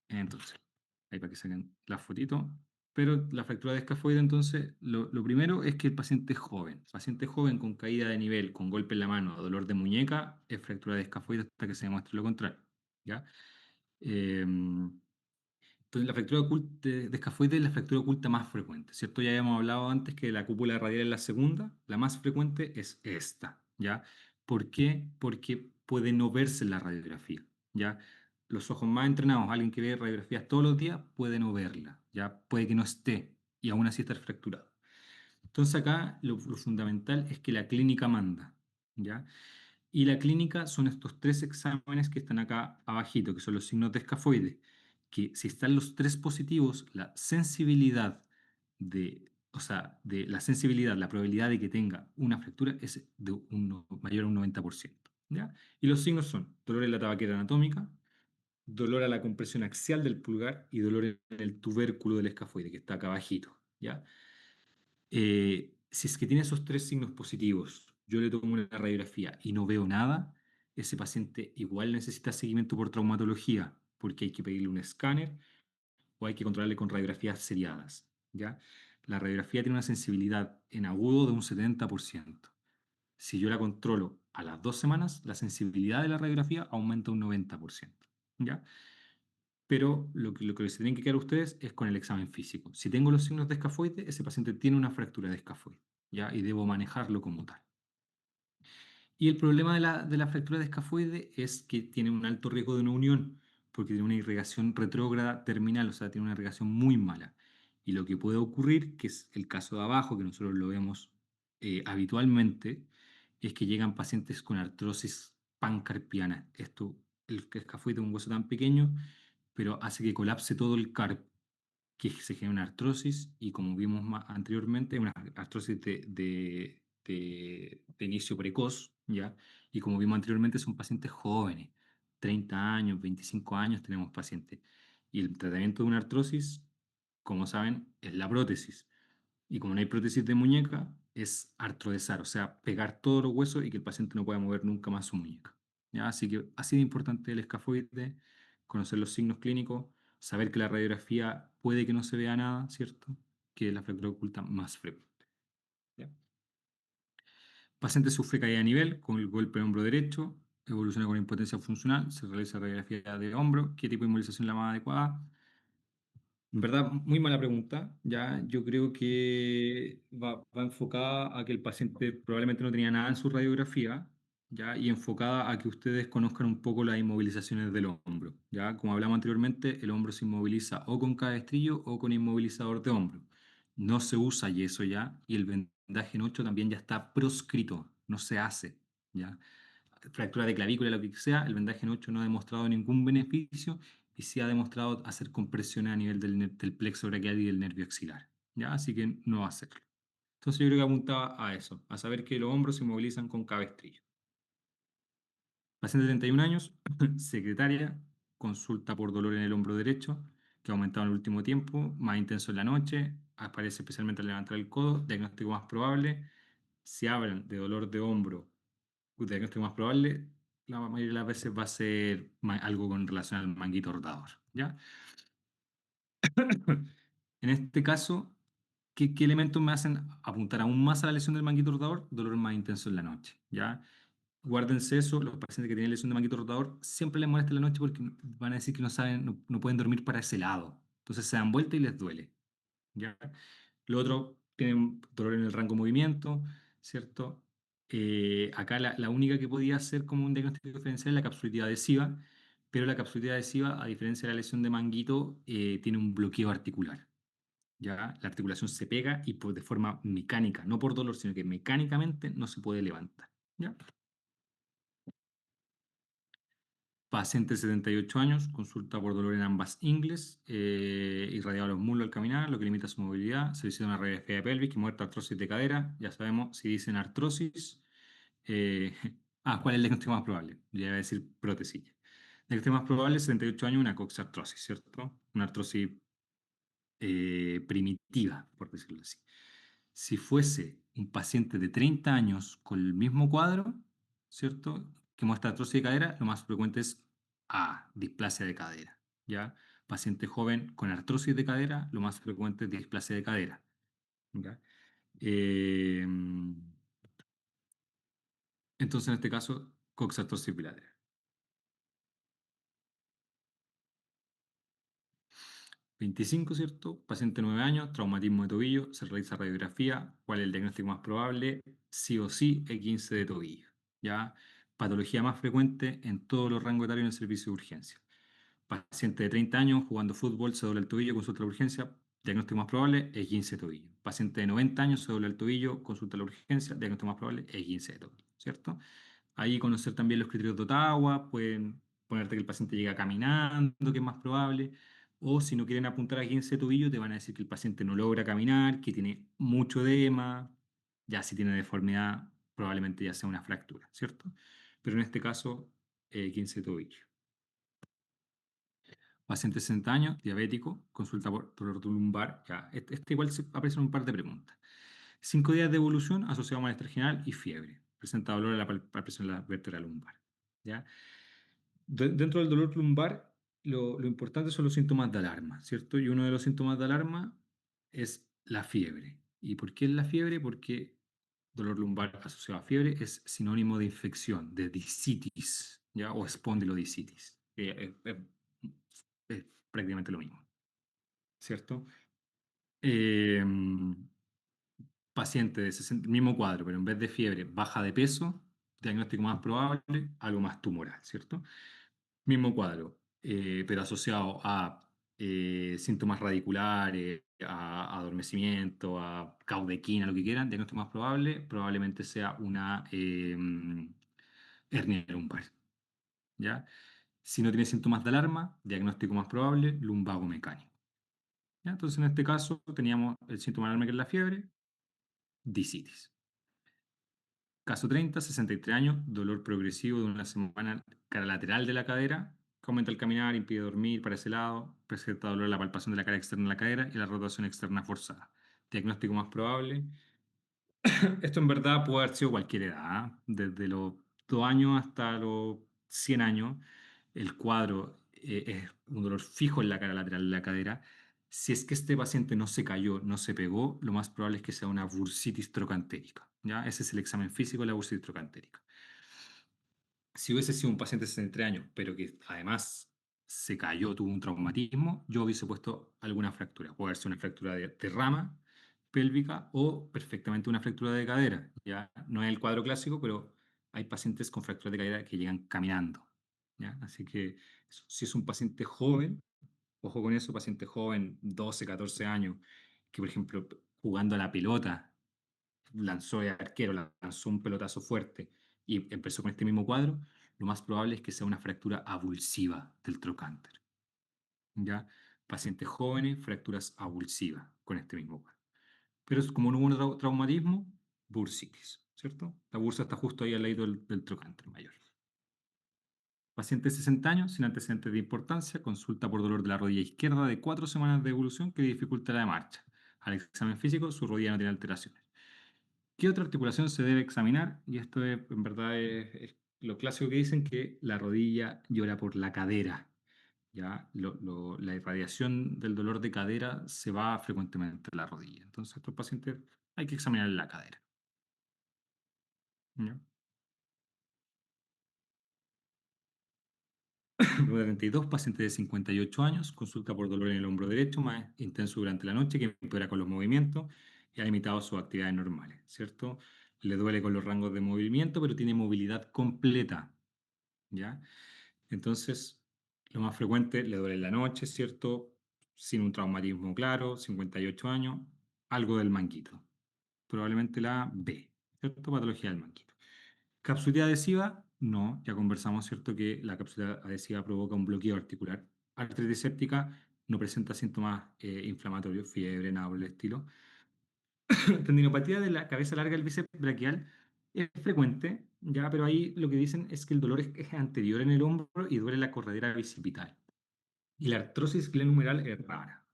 Entonces, ahí para que saquen la fotito. Pero la fractura de escafoide, entonces, lo primero es que el paciente es joven. Paciente joven con caída de nivel, con golpe en la mano, dolor de muñeca, es fractura de escafoide hasta que se demuestre lo contrario. ¿Ya? Entonces, la fractura de escafoide es la fractura oculta más frecuente, ¿cierto? Ya habíamos hablado antes que la cúpula radial es la segunda, la más frecuente es esta, ¿ya? ¿Por qué? Porque puede no verse en la radiografía, ¿ya? Los ojos más entrenados, alguien que ve radiografías todos los días, puede no verla, ¿ya? Puede que no esté y aún así estar fracturado. Entonces acá lo fundamental es que la clínica manda, ¿ya? Y la clínica son estos 3 exámenes que están acá abajito, que son los signos de escafoide, que si están los 3 positivos, la sensibilidad o sea, de la sensibilidad, la probabilidad de que tenga una fractura es de mayor a un 90%, ¿ya? Y los signos son dolor en la tabaquera anatómica, dolor a la compresión axial del pulgar y dolor en el tubérculo del escafoide, que está acá abajito, ¿ya? Si es que tiene esos 3 signos positivos, yo le tomo una radiografía y no veo nada, ese paciente igual necesita seguimiento por traumatología, porque hay que pedirle un escáner o hay que controlarle con radiografías seriadas, ¿ya? La radiografía tiene una sensibilidad en agudo de un 70%. Si yo la controlo a las 2 semanas, la sensibilidad de la radiografía aumenta un 90%, ¿ya? Pero lo que se tienen que quedar ustedes es con el examen físico. Si tengo los signos de escafoide, ese paciente tiene una fractura de escafoide, ¿ya? Y debo manejarlo como tal. Y el problema de la fractura de escafoide es que tiene un alto riesgo de una unión, porque tiene una irrigación retrógrada terminal, o sea, tiene una irrigación muy mala. Y lo que puede ocurrir, que es el caso de abajo, que nosotros lo vemos habitualmente, es que llegan pacientes con artrosis pancarpiana. Esto, el escafoide es un hueso tan pequeño, pero hace que colapse todo el carpo, que se genera una artrosis y como vimos anteriormente, una artrosis de inicio precoz, ¿ya? Y como vimos anteriormente, son pacientes jóvenes, 30 años, 25 años tenemos pacientes. Y el tratamiento de una artrosis, como saben, es la prótesis. Y como no hay prótesis de muñeca, es artrodesar, o sea, pegar todos los huesos y que el paciente no pueda mover nunca más su muñeca. ¿Ya? Así que así de importante el escafoide, conocer los signos clínicos, saber que la radiografía puede que no se vea nada, ¿cierto? Que es la fractura oculta más frecuente. ¿Ya? Paciente sufre caída a nivel con el golpe de hombro derecho, evoluciona con impotencia funcional, se realiza radiografía de hombro, ¿qué tipo de inmovilización es la más adecuada? En verdad, muy mala pregunta. Ya, yo creo que va enfocada a que el paciente probablemente no tenía nada en su radiografía, ya, y enfocada a que ustedes conozcan un poco las inmovilizaciones del hombro. Ya, como hablamos anteriormente, el hombro se inmoviliza o con cabestrillo o con inmovilizador de hombro. No se usa yeso ya, y el vendaje en 8 también ya está proscrito, no se hace. Ya, fractura de clavícula, lo que sea, el vendaje en 8 no ha demostrado ningún beneficio y sí ha demostrado hacer compresiones a nivel del plexo braquial y del nervio axilar. ¿Ya? Así que no va a hacerlo. Entonces yo creo que apuntaba a eso, a saber que los hombros se movilizan con cabestrillo. Paciente de 31 años, secretaria, consulta por dolor en el hombro derecho, que ha aumentado en el último tiempo, más intenso en la noche, aparece especialmente al levantar el codo, diagnóstico más probable. Si hablan de dolor de hombro, el diagnóstico más probable, la mayoría de las veces va a ser algo con relación al manguito rotador, ¿ya? En este caso, ¿qué elementos me hacen apuntar aún más a la lesión del manguito rotador? Dolor más intenso en la noche, ¿ya? Guárdense eso, los pacientes que tienen lesión de manguito rotador siempre les molesta en la noche porque van a decir que no saben, no pueden dormir para ese lado. Entonces se dan vuelta y les duele, ¿ya? Lo otro, tienen dolor en el rango de movimiento, ¿cierto? Acá la única que podía hacer como un diagnóstico diferencial es la capsulitis adhesiva, pero la capsulitis adhesiva, a diferencia de la lesión de manguito, tiene un bloqueo articular. ¿Ya? La articulación se pega y de forma mecánica, no por dolor, sino que mecánicamente no se puede levantar. ¿Ya? Paciente de 78 años, consulta por dolor en ambas ingles, irradiado a los muslos al caminar, lo que limita su movilidad. Se hizo una radiografía de pelvis que muestra artrosis de cadera. Ya sabemos, si dicen artrosis, eh, ¿cuál es el diagnóstico más probable? Ya iba a decir prótesis. El diagnóstico más probable, 78 años, una coxartrosis, ¿cierto? Una artrosis primitiva, por decirlo así. Si fuese un paciente de 30 años con el mismo cuadro, ¿cierto? Que muestra artrosis de cadera, lo más frecuente es displasia de cadera, ¿ya? Paciente joven con artrosis de cadera, lo más frecuente es displasia de cadera, ¿ya? Eh, entonces, en este caso, coxartrosis bilateral. 25, ¿cierto? Paciente 9 años, traumatismo de tobillo, se realiza radiografía. ¿Cuál es el diagnóstico más probable? Sí o sí, E15 de tobillo. ¿Ya? Patología más frecuente en todos los rangos etarios en el servicio de urgencia. Paciente de 30 años jugando fútbol, se dobla el tobillo, consulta la urgencia. Diagnóstico más probable, E15 de tobillo. Paciente de 90 años, se dobla el tobillo, consulta la urgencia. Diagnóstico más probable, E15 de tobillo. ¿Cierto? Ahí conocer también los criterios de Ottawa, pueden ponerte que el paciente llega caminando, que es más probable, o si no quieren apuntar a 15 tobillo, te van a decir que el paciente no logra caminar, que tiene mucho edema, ya si tiene deformidad, probablemente ya sea una fractura, ¿cierto? Pero en este caso, 15 tobillo. Paciente de 60 años, diabético, consulta por dolor lumbar, ya, este igual aparecen un par de preguntas. 5 días de evolución asociado a malestar general y fiebre. Presenta dolor a la palpación de la vértebra lumbar. ¿Ya? Dentro del dolor lumbar, lo importante son los síntomas de alarma, ¿cierto? Y uno de los síntomas de alarma es la fiebre. ¿Y por qué es la fiebre? Porque dolor lumbar asociado a fiebre es sinónimo de infección, de discitis, ¿ya? O espondilodiscitis. Es prácticamente lo mismo, ¿cierto? Eh, Paciente de 60, mismo cuadro, pero en vez de fiebre, baja de peso, Diagnóstico más probable, algo más tumoral, ¿cierto? Mismo cuadro, pero asociado a síntomas radiculares, a adormecimiento, a caudequina, lo que quieran. Diagnóstico más probable, probablemente sea una hernia lumbar, ¿ya? Si no tiene síntomas de alarma, diagnóstico más probable, lumbago mecánico. ¿Ya? Entonces, en este caso, teníamos el síntoma de alarma que es la fiebre, disitis. Caso 30, 63 años, dolor progresivo de una semana, cara lateral de la cadera, que aumenta al caminar, impide dormir para ese lado, presenta dolor en la palpación de la cara externa de la cadera y la rotación externa forzada. Diagnóstico más probable, esto en verdad puede haber sido cualquier edad, ¿ah? Desde los 2 años hasta los 100 años. El cuadro es un dolor fijo en la cara lateral de la cadera. Si es que este paciente no se cayó, no se pegó, lo más probable es que sea una bursitis trocantérica, ¿ya? Ese es el examen físico de la bursitis trocantérica. Si hubiese sido un paciente de 63 años, pero que además se cayó, tuvo un traumatismo, yo hubiese puesto alguna fractura. Puede ser una fractura de rama pélvica o perfectamente una fractura de cadera. Ya no es el cuadro clásico, pero hay pacientes con fracturas de cadera que llegan caminando. ¿Ya? Así que si es un paciente joven, ojo con eso, paciente joven, 12, 14 años, que por ejemplo jugando a la pelota lanzó de arquero, lanzó un pelotazo fuerte y empezó con este mismo cuadro, lo más probable es que sea una fractura avulsiva del trocánter. ¿Ya? Pacientes jóvenes, fracturas avulsivas con este mismo cuadro. Pero es como no hubo un traumatismo, bursitis, ¿cierto? La bursa está justo ahí al lado del trocánter mayor. Paciente de 60 años, sin antecedentes de importancia, consulta por dolor de la rodilla izquierda de 4 semanas de evolución que dificulta la marcha. Al examen físico, su rodilla no tiene alteraciones. ¿Qué otra articulación se debe examinar? Y esto en verdad es lo clásico que dicen, que la rodilla llora por la cadera. ¿Ya? La irradiación del dolor de cadera se va frecuentemente a la rodilla. Entonces, a estos pacientes hay que examinar la cadera. ¿Ya? Número 32, paciente de 58 años, consulta por dolor en el hombro derecho, más intenso durante la noche, que empeora con los movimientos y ha limitado sus actividades normales, ¿cierto? Le duele con los rangos de movimiento, pero tiene movilidad completa, ¿ya? Entonces, lo más frecuente, le duele en la noche, ¿cierto? Sin un traumatismo claro, 58 años, algo del manguito. Probablemente la B, ¿cierto? Patología del manguito. Capsulita adhesiva, no, ya conversamos, ¿cierto? Que la cápsula adhesiva provoca un bloqueo articular. Artritis séptica no presenta síntomas inflamatorios, fiebre, nada por el estilo. Tendinopatía de la cabeza larga del bíceps braquial es frecuente, ya, pero ahí lo que dicen es que el dolor es anterior en el hombro y duele la corredera bicipital. Y la artrosis glenumeral es rara.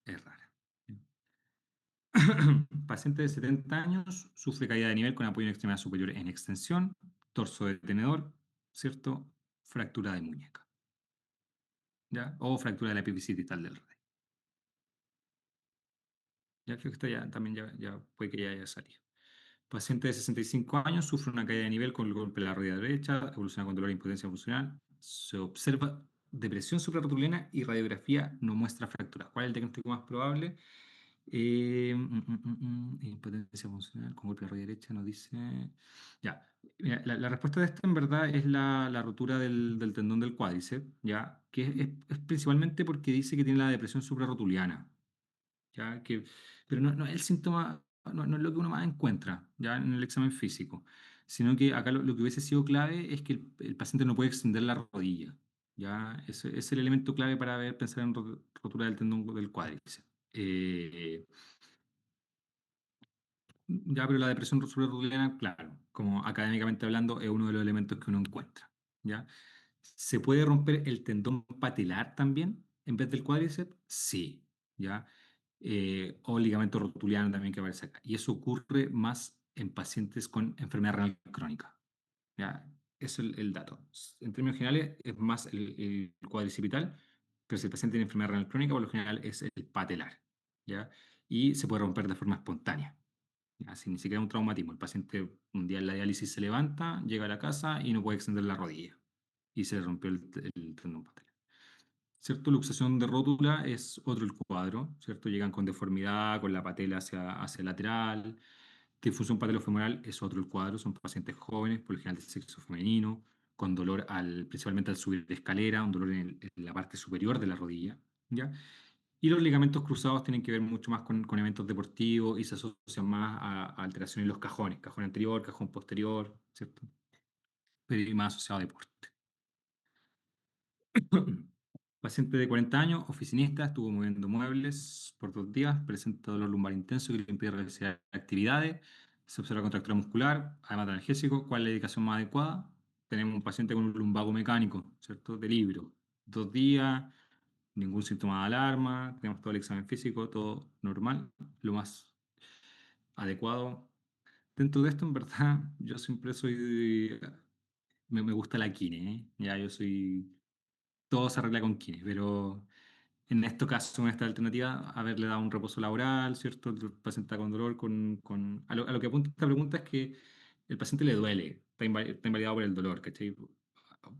Es rara. Paciente de 70 años sufre caída de nivel con apoyo en extremidad superior en extensión, torso de tenedor, ¿cierto? Fractura de muñeca, ¿ya? O fractura de la epifisitis distal del radio. Ya creo que esto ya también ya puede que ya haya salido. Paciente de 65 años sufre una caída de nivel con el golpe de la rodilla derecha, evoluciona con dolor e impotencia funcional. Se observa depresión suprarrotuliana y radiografía no muestra fractura. ¿Cuál es el diagnóstico más probable? Impotencia funcional con golpe de la rodilla derecha nos dice. Ya. Mira, la respuesta de esta en verdad es la rotura del tendón del cuádriceps, ¿ya? Que es principalmente porque dice que tiene la depresión suprarrotuliana. ¿Ya? Pero no es el síntoma, no es lo que uno más encuentra ya en el examen físico, sino que acá lo que hubiese sido clave es que el paciente no puede extender la rodilla. ¿Ya? Ese es el elemento clave para pensar en rotura del tendón del cuádriceps. Ya, pero la depresión suprarrotuliana, claro, como académicamente hablando, es uno de los elementos que uno encuentra. ¿Ya? ¿Se puede romper el tendón patelar también en vez del cuádriceps? Sí, ¿ya? O ligamento rotuliano también que aparece acá. Y eso ocurre más en pacientes con enfermedad renal crónica, ¿ya? Eso es el dato. En términos generales es más el cuadricipital, pero si el paciente tiene enfermedad renal crónica, por lo general es el patelar, ¿ya? Y se puede romper de forma espontánea. Así ni siquiera un traumatismo. El paciente un día en la diálisis se levanta, llega a la casa y no puede extender la rodilla. Y se le rompió el tendón patelar. ¿Cierto? Luxación de rótula es otro el cuadro, ¿cierto? Llegan con deformidad, con la patela hacia lateral. Disfunción patelofemoral es otro el cuadro, son pacientes jóvenes, por lo general de sexo femenino, con dolor principalmente al subir de escalera, un dolor en la parte superior de la rodilla, ¿ya? Y los ligamentos cruzados tienen que ver mucho más con eventos deportivos y se asocian más a alteraciones en los cajones, cajón anterior, cajón posterior, ¿cierto? Pero y más asociado a deporte. Paciente de 40 años, oficinista, estuvo moviendo muebles por 2 días, presenta dolor lumbar intenso que le impide realizar actividades, se observa contractura muscular, además de analgésico. ¿Cuál es la indicación más adecuada? Tenemos un paciente con un lumbago mecánico, ¿cierto? De libro. 2 días, ningún síntoma de alarma, tenemos todo el examen físico, todo normal, lo más adecuado. Dentro de esto, en verdad, yo siempre soy, me gusta la kine, ¿eh? Ya yo soy, todo se arregla con kine, pero en este caso, en esta alternativa, haberle dado un reposo laboral, ¿cierto? El paciente está con dolor, a lo que apunta esta pregunta es que el paciente le duele, está invalidado por el dolor, ¿cachai?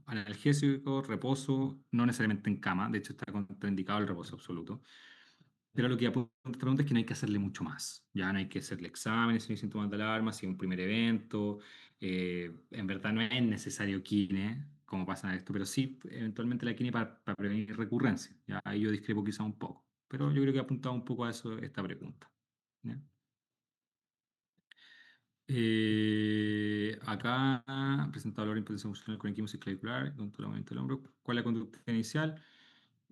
Analgésico, reposo, no necesariamente en cama, de hecho está contraindicado el reposo absoluto. Pero lo que apunta esta pregunta es que no hay que hacerle mucho más. Ya no hay que hacerle exámenes, si hay síntomas de alarma, si es un primer evento. En verdad no es necesario kine, como pasa en esto, pero sí eventualmente la kine para prevenir recurrencia. Ya ahí yo discrepo quizá un poco. Pero yo creo que ha apuntado un poco a eso esta pregunta. ¿Ya? Acá, presentado dolor impotencia funcional con equimosis clavicular, con todo el aumento del hombro. ¿Cuál es la conducta inicial?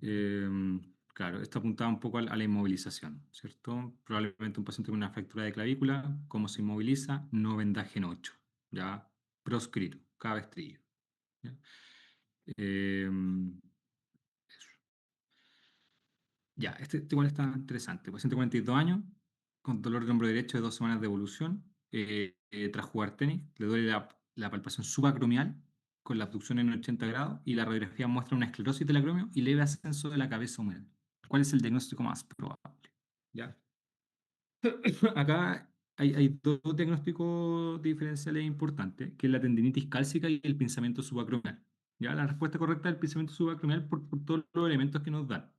Eh, claro, esto apuntaba un poco a la inmovilización, ¿cierto? Probablemente un paciente con una fractura de clavícula, ¿cómo se inmoviliza? No vendaje en 8, ¿ya? Proscrito, cabestrillo. ¿Ya? Eh, Ya, este igual está interesante. Paciente de 42 años, con dolor de hombro derecho de 2 semanas de evolución, tras jugar tenis, le duele la palpación subacromial con la abducción en 80 grados y la radiografía muestra una esclerosis del acromio y leve ascenso de la cabeza húmeda. ¿Cuál es el diagnóstico más probable? ¿Ya? Acá hay dos diagnósticos diferenciales importantes, que es la tendinitis cálcica y el pinzamiento subacromial. ¿Ya? La respuesta correcta es el pinzamiento subacromial por todos los elementos que nos dan.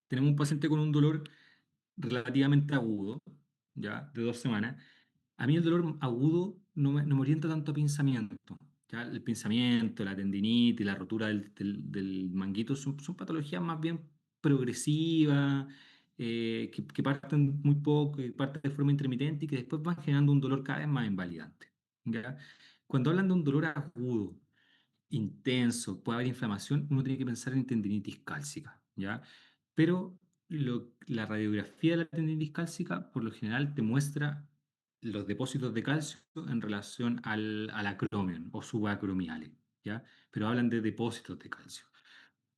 Tenemos un paciente con un dolor relativamente agudo, ya, de 2 semanas. A mí el dolor agudo no me orienta tanto a pinzamiento. ¿Ya? El pinzamiento, la tendinitis, la rotura del manguito son patologías más bien progresivas, que parten muy poco, que parten de forma intermitente y que después van generando un dolor cada vez más invalidante. ¿Ya? Cuando hablan de un dolor agudo, intenso, puede haber inflamación, uno tiene que pensar en tendinitis cálcica, ¿ya? Pero la radiografía de la tendinitis cálcica, por lo general, te muestra los depósitos de calcio en relación al acromion o subacromiales, ¿ya? Pero hablan de depósitos de calcio.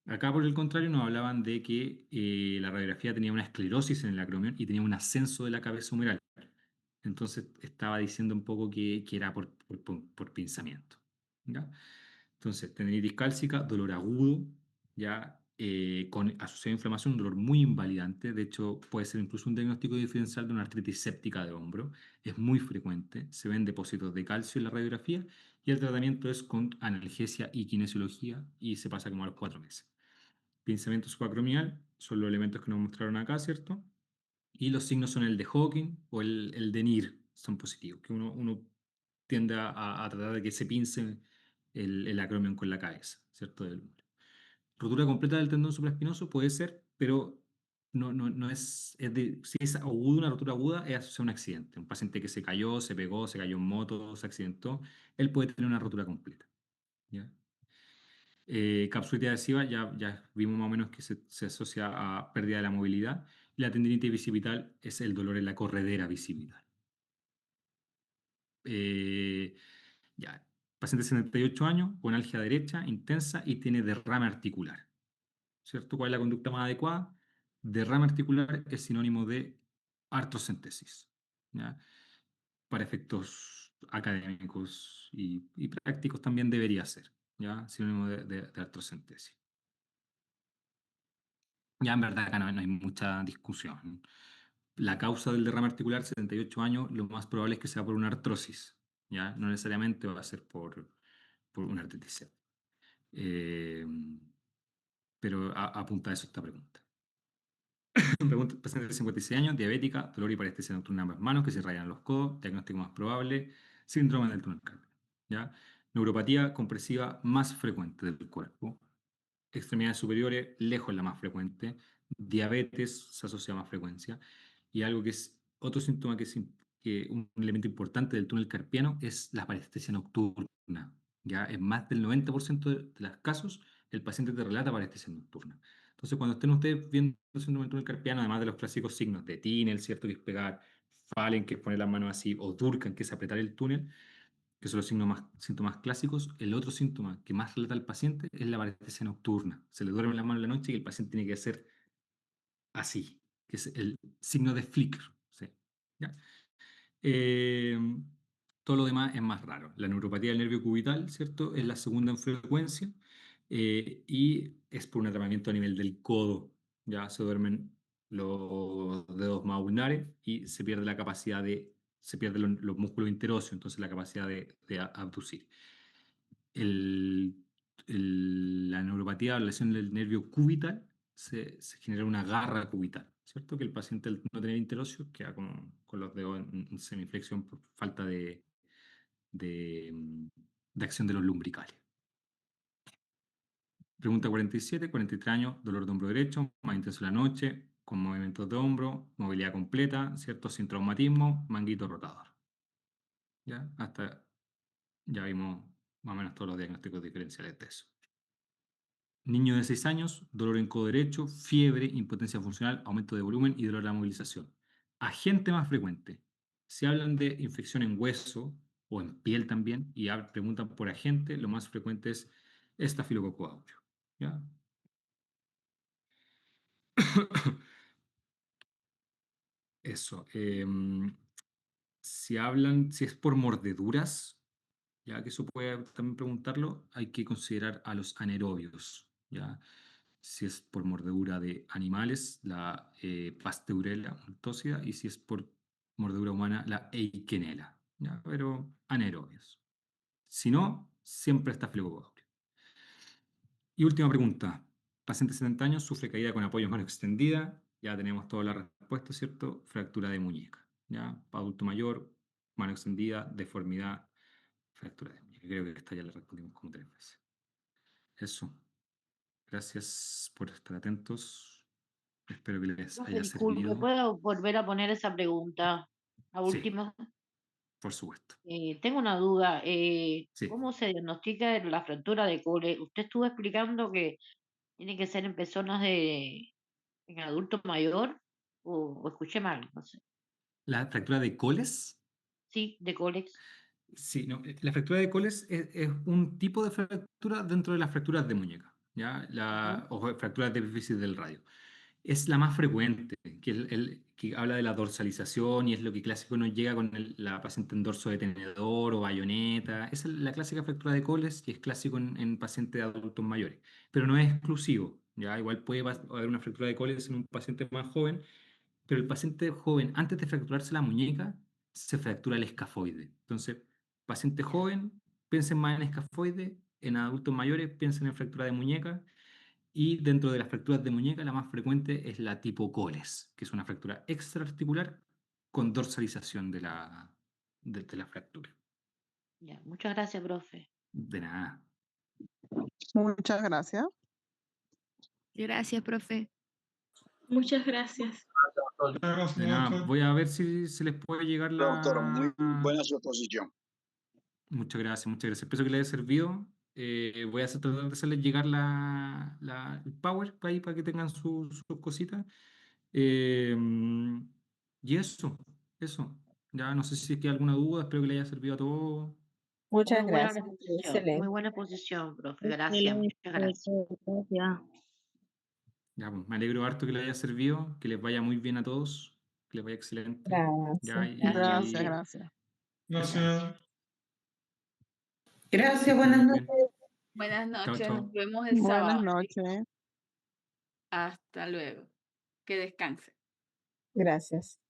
Acá, por el contrario, nos hablaban de que la radiografía tenía una esclerosis en el acromion y tenía un ascenso de la cabeza humeral. Entonces estaba diciendo un poco que era por pinzamiento, ¿ya? Entonces, tendinitis cálcica, dolor agudo, ya con asociado a inflamación, un dolor muy invalidante. De hecho, puede ser incluso un diagnóstico diferencial de una artritis séptica de hombro. Es muy frecuente. Se ven depósitos de calcio en la radiografía y el tratamiento es con analgesia y kinesiología y se pasa como a los 4 meses. Pinzamiento subacromial son los elementos que nos mostraron acá, ¿cierto? Y los signos son el de Hawking o el de NIR, son positivos, que uno tiende a tratar de que se pince el acromion con la cabeza, ¿cierto? Rotura completa del tendón supraespinoso puede ser, pero no si es agudo, una rotura aguda, es asociada a un accidente. Un paciente que se cayó, se pegó, se cayó en moto, se accidentó, él puede tener una rotura completa. ¿Ya? Capsulitis adhesiva, ya vimos más o menos que se asocia a pérdida de la movilidad. Y la tendinitis bicipital es el dolor en la corredera bicipital. Eh, ya, paciente de 78 años, con algia derecha, intensa y tiene derrame articular. ¿Cierto? ¿Cuál es la conducta más adecuada? Derrame articular es sinónimo de artrocentesis. ¿Ya? Para efectos académicos y prácticos también debería ser. ¿Ya? Sinónimo de artrocentesis. Ya en verdad acá no hay mucha discusión. La causa del derrame articular, 78 años, lo más probable es que sea por una artrosis. ¿Ya? No necesariamente va a ser por una artritis. Pero apunta a eso esta pregunta. Pregunta, paciente de 56 años, diabética, dolor y parestesia nocturna en ambas manos, que se rayan los codos, diagnóstico más probable, síndrome del túnel carpio, ¿ya? Neuropatía compresiva más frecuente del cuerpo, extremidades superiores, lejos la más frecuente, diabetes se asocia a más frecuencia, y algo que es otro síntoma que un elemento importante del túnel carpiano es la parestesia nocturna. Ya en más del 90% de los casos, el paciente te relata parestesia nocturna. Entonces, cuando estén ustedes viendo el síndrome del túnel carpiano, además de los clásicos signos de Tinel, ¿cierto? Que es pegar, Fallen, que es poner las manos así, o Durkheim, que es apretar el túnel, que son los síntomas clásicos, el otro síntoma que más relata al paciente es la parestesia nocturna. Se le duerme la mano en la noche y el paciente tiene que hacer así, que es el signo de flicker. ¿Sí? ¿Ya? Eh, todo lo demás es más raro. La neuropatía del nervio cubital, ¿cierto? Es la segunda en frecuencia y es por un atrapamiento a nivel del codo. Ya se duermen los dedos más ulnares y se pierde la capacidad se pierden los músculos interóseos, entonces la capacidad de abducir. La neuropatía o la lesión del nervio cubital se genera una garra cubital, ¿cierto? Que el paciente al no tener interóseo queda como con los dedos en semiflexión por falta de, mm, de acción de los lumbricales. Pregunta 47, 43 años, dolor de hombro derecho, más intenso en la noche, con movimientos de hombro, movilidad completa, ¿cierto? Sin traumatismo, manguito rotador. ¿Ya? Hasta ya vimos más o menos todos los diagnósticos diferenciales de eso. Niño de 6 años, dolor en codo derecho, fiebre, impotencia funcional, aumento de volumen y dolor a la movilización. Agente más frecuente. Si hablan de infección en hueso o en piel también y preguntan por agente, lo más frecuente es estafilococo aureus. ¿Ya? Eso. Si es por mordeduras, ya que eso puede también preguntarlo, hay que considerar a los anaerobios. ¿Ya? Si es por mordedura de animales, la Pasteurella untóxida, y si es por mordedura humana, la Eikenella, ¿ya? Pero anaerobios. Si no, siempre está Staphylococcus aureus. Y última pregunta. Paciente de 70 años sufre caída con apoyo en mano extendida. Ya tenemos toda la respuesta, ¿cierto? Fractura de muñeca. ¿Ya? Adulto mayor, mano extendida, deformidad, fractura de muñeca. Creo que esta ya la respondimos como 3 veces. Eso. Gracias por estar atentos. Espero que les Profe, haya disculpe, servido. ¿puedo volver a poner esa pregunta? La Sí, última. por supuesto. Tengo una duda. Sí. ¿Cómo se diagnostica la fractura de Cole? Usted estuvo explicando que tiene que ser en personas en adulto mayor, o escuché mal, no sé. La fractura de Coles. Sí, de Colex. Sí, no, la fractura de Coles es un tipo de fractura dentro de las fracturas de muñeca, ¿ya? Ujú. O fracturas de epífisis del radio. Es la más frecuente, que habla de la dorsalización y es lo que clásico nos llega con la paciente en dorso de tenedor o bayoneta. Esa es la clásica fractura de Coles que es clásico en pacientes adultos mayores, pero no es exclusivo, ¿ya? Igual puede haber una fractura de Coles en un paciente más joven, pero el paciente joven, antes de fracturarse la muñeca, se fractura el escafoide. Entonces, paciente Ya, joven, piensen más en escafoide, en adultos mayores, piensen en fractura de muñeca, y dentro de las fracturas de muñeca, la más frecuente es la tipo Coles, que es una fractura extraarticular con dorsalización de la fractura. ya. Muchas gracias, profe. De nada. Muchas gracias. Gracias, profe. Muchas gracias. De nada. Voy a ver si se les puede llegar Doctor, muy la... buena su exposición. Muchas gracias, muchas gracias. Espero que les haya servido. Voy a tratar de hacerles llegar el Power ahí para que tengan sus cositas. Eh, y eso. Ya no sé si queda alguna duda, espero que les haya servido a todos. Muy Muchas buena gracias. exposición, muy Excelente. buena exposición, profe. Gracias, Excelente, muchas gracias. gracias. Ya, pues, me alegro harto que les haya servido, que les vaya muy bien a todos, que les vaya excelente. Ya, Gracias. Gracias, gracias. Gracias. Gracias, que estén buenas muy noches. bien. Buenas Chao, noches, chao. nos vemos el Buenas sábado. noches. Hasta luego. Que descanse. Gracias.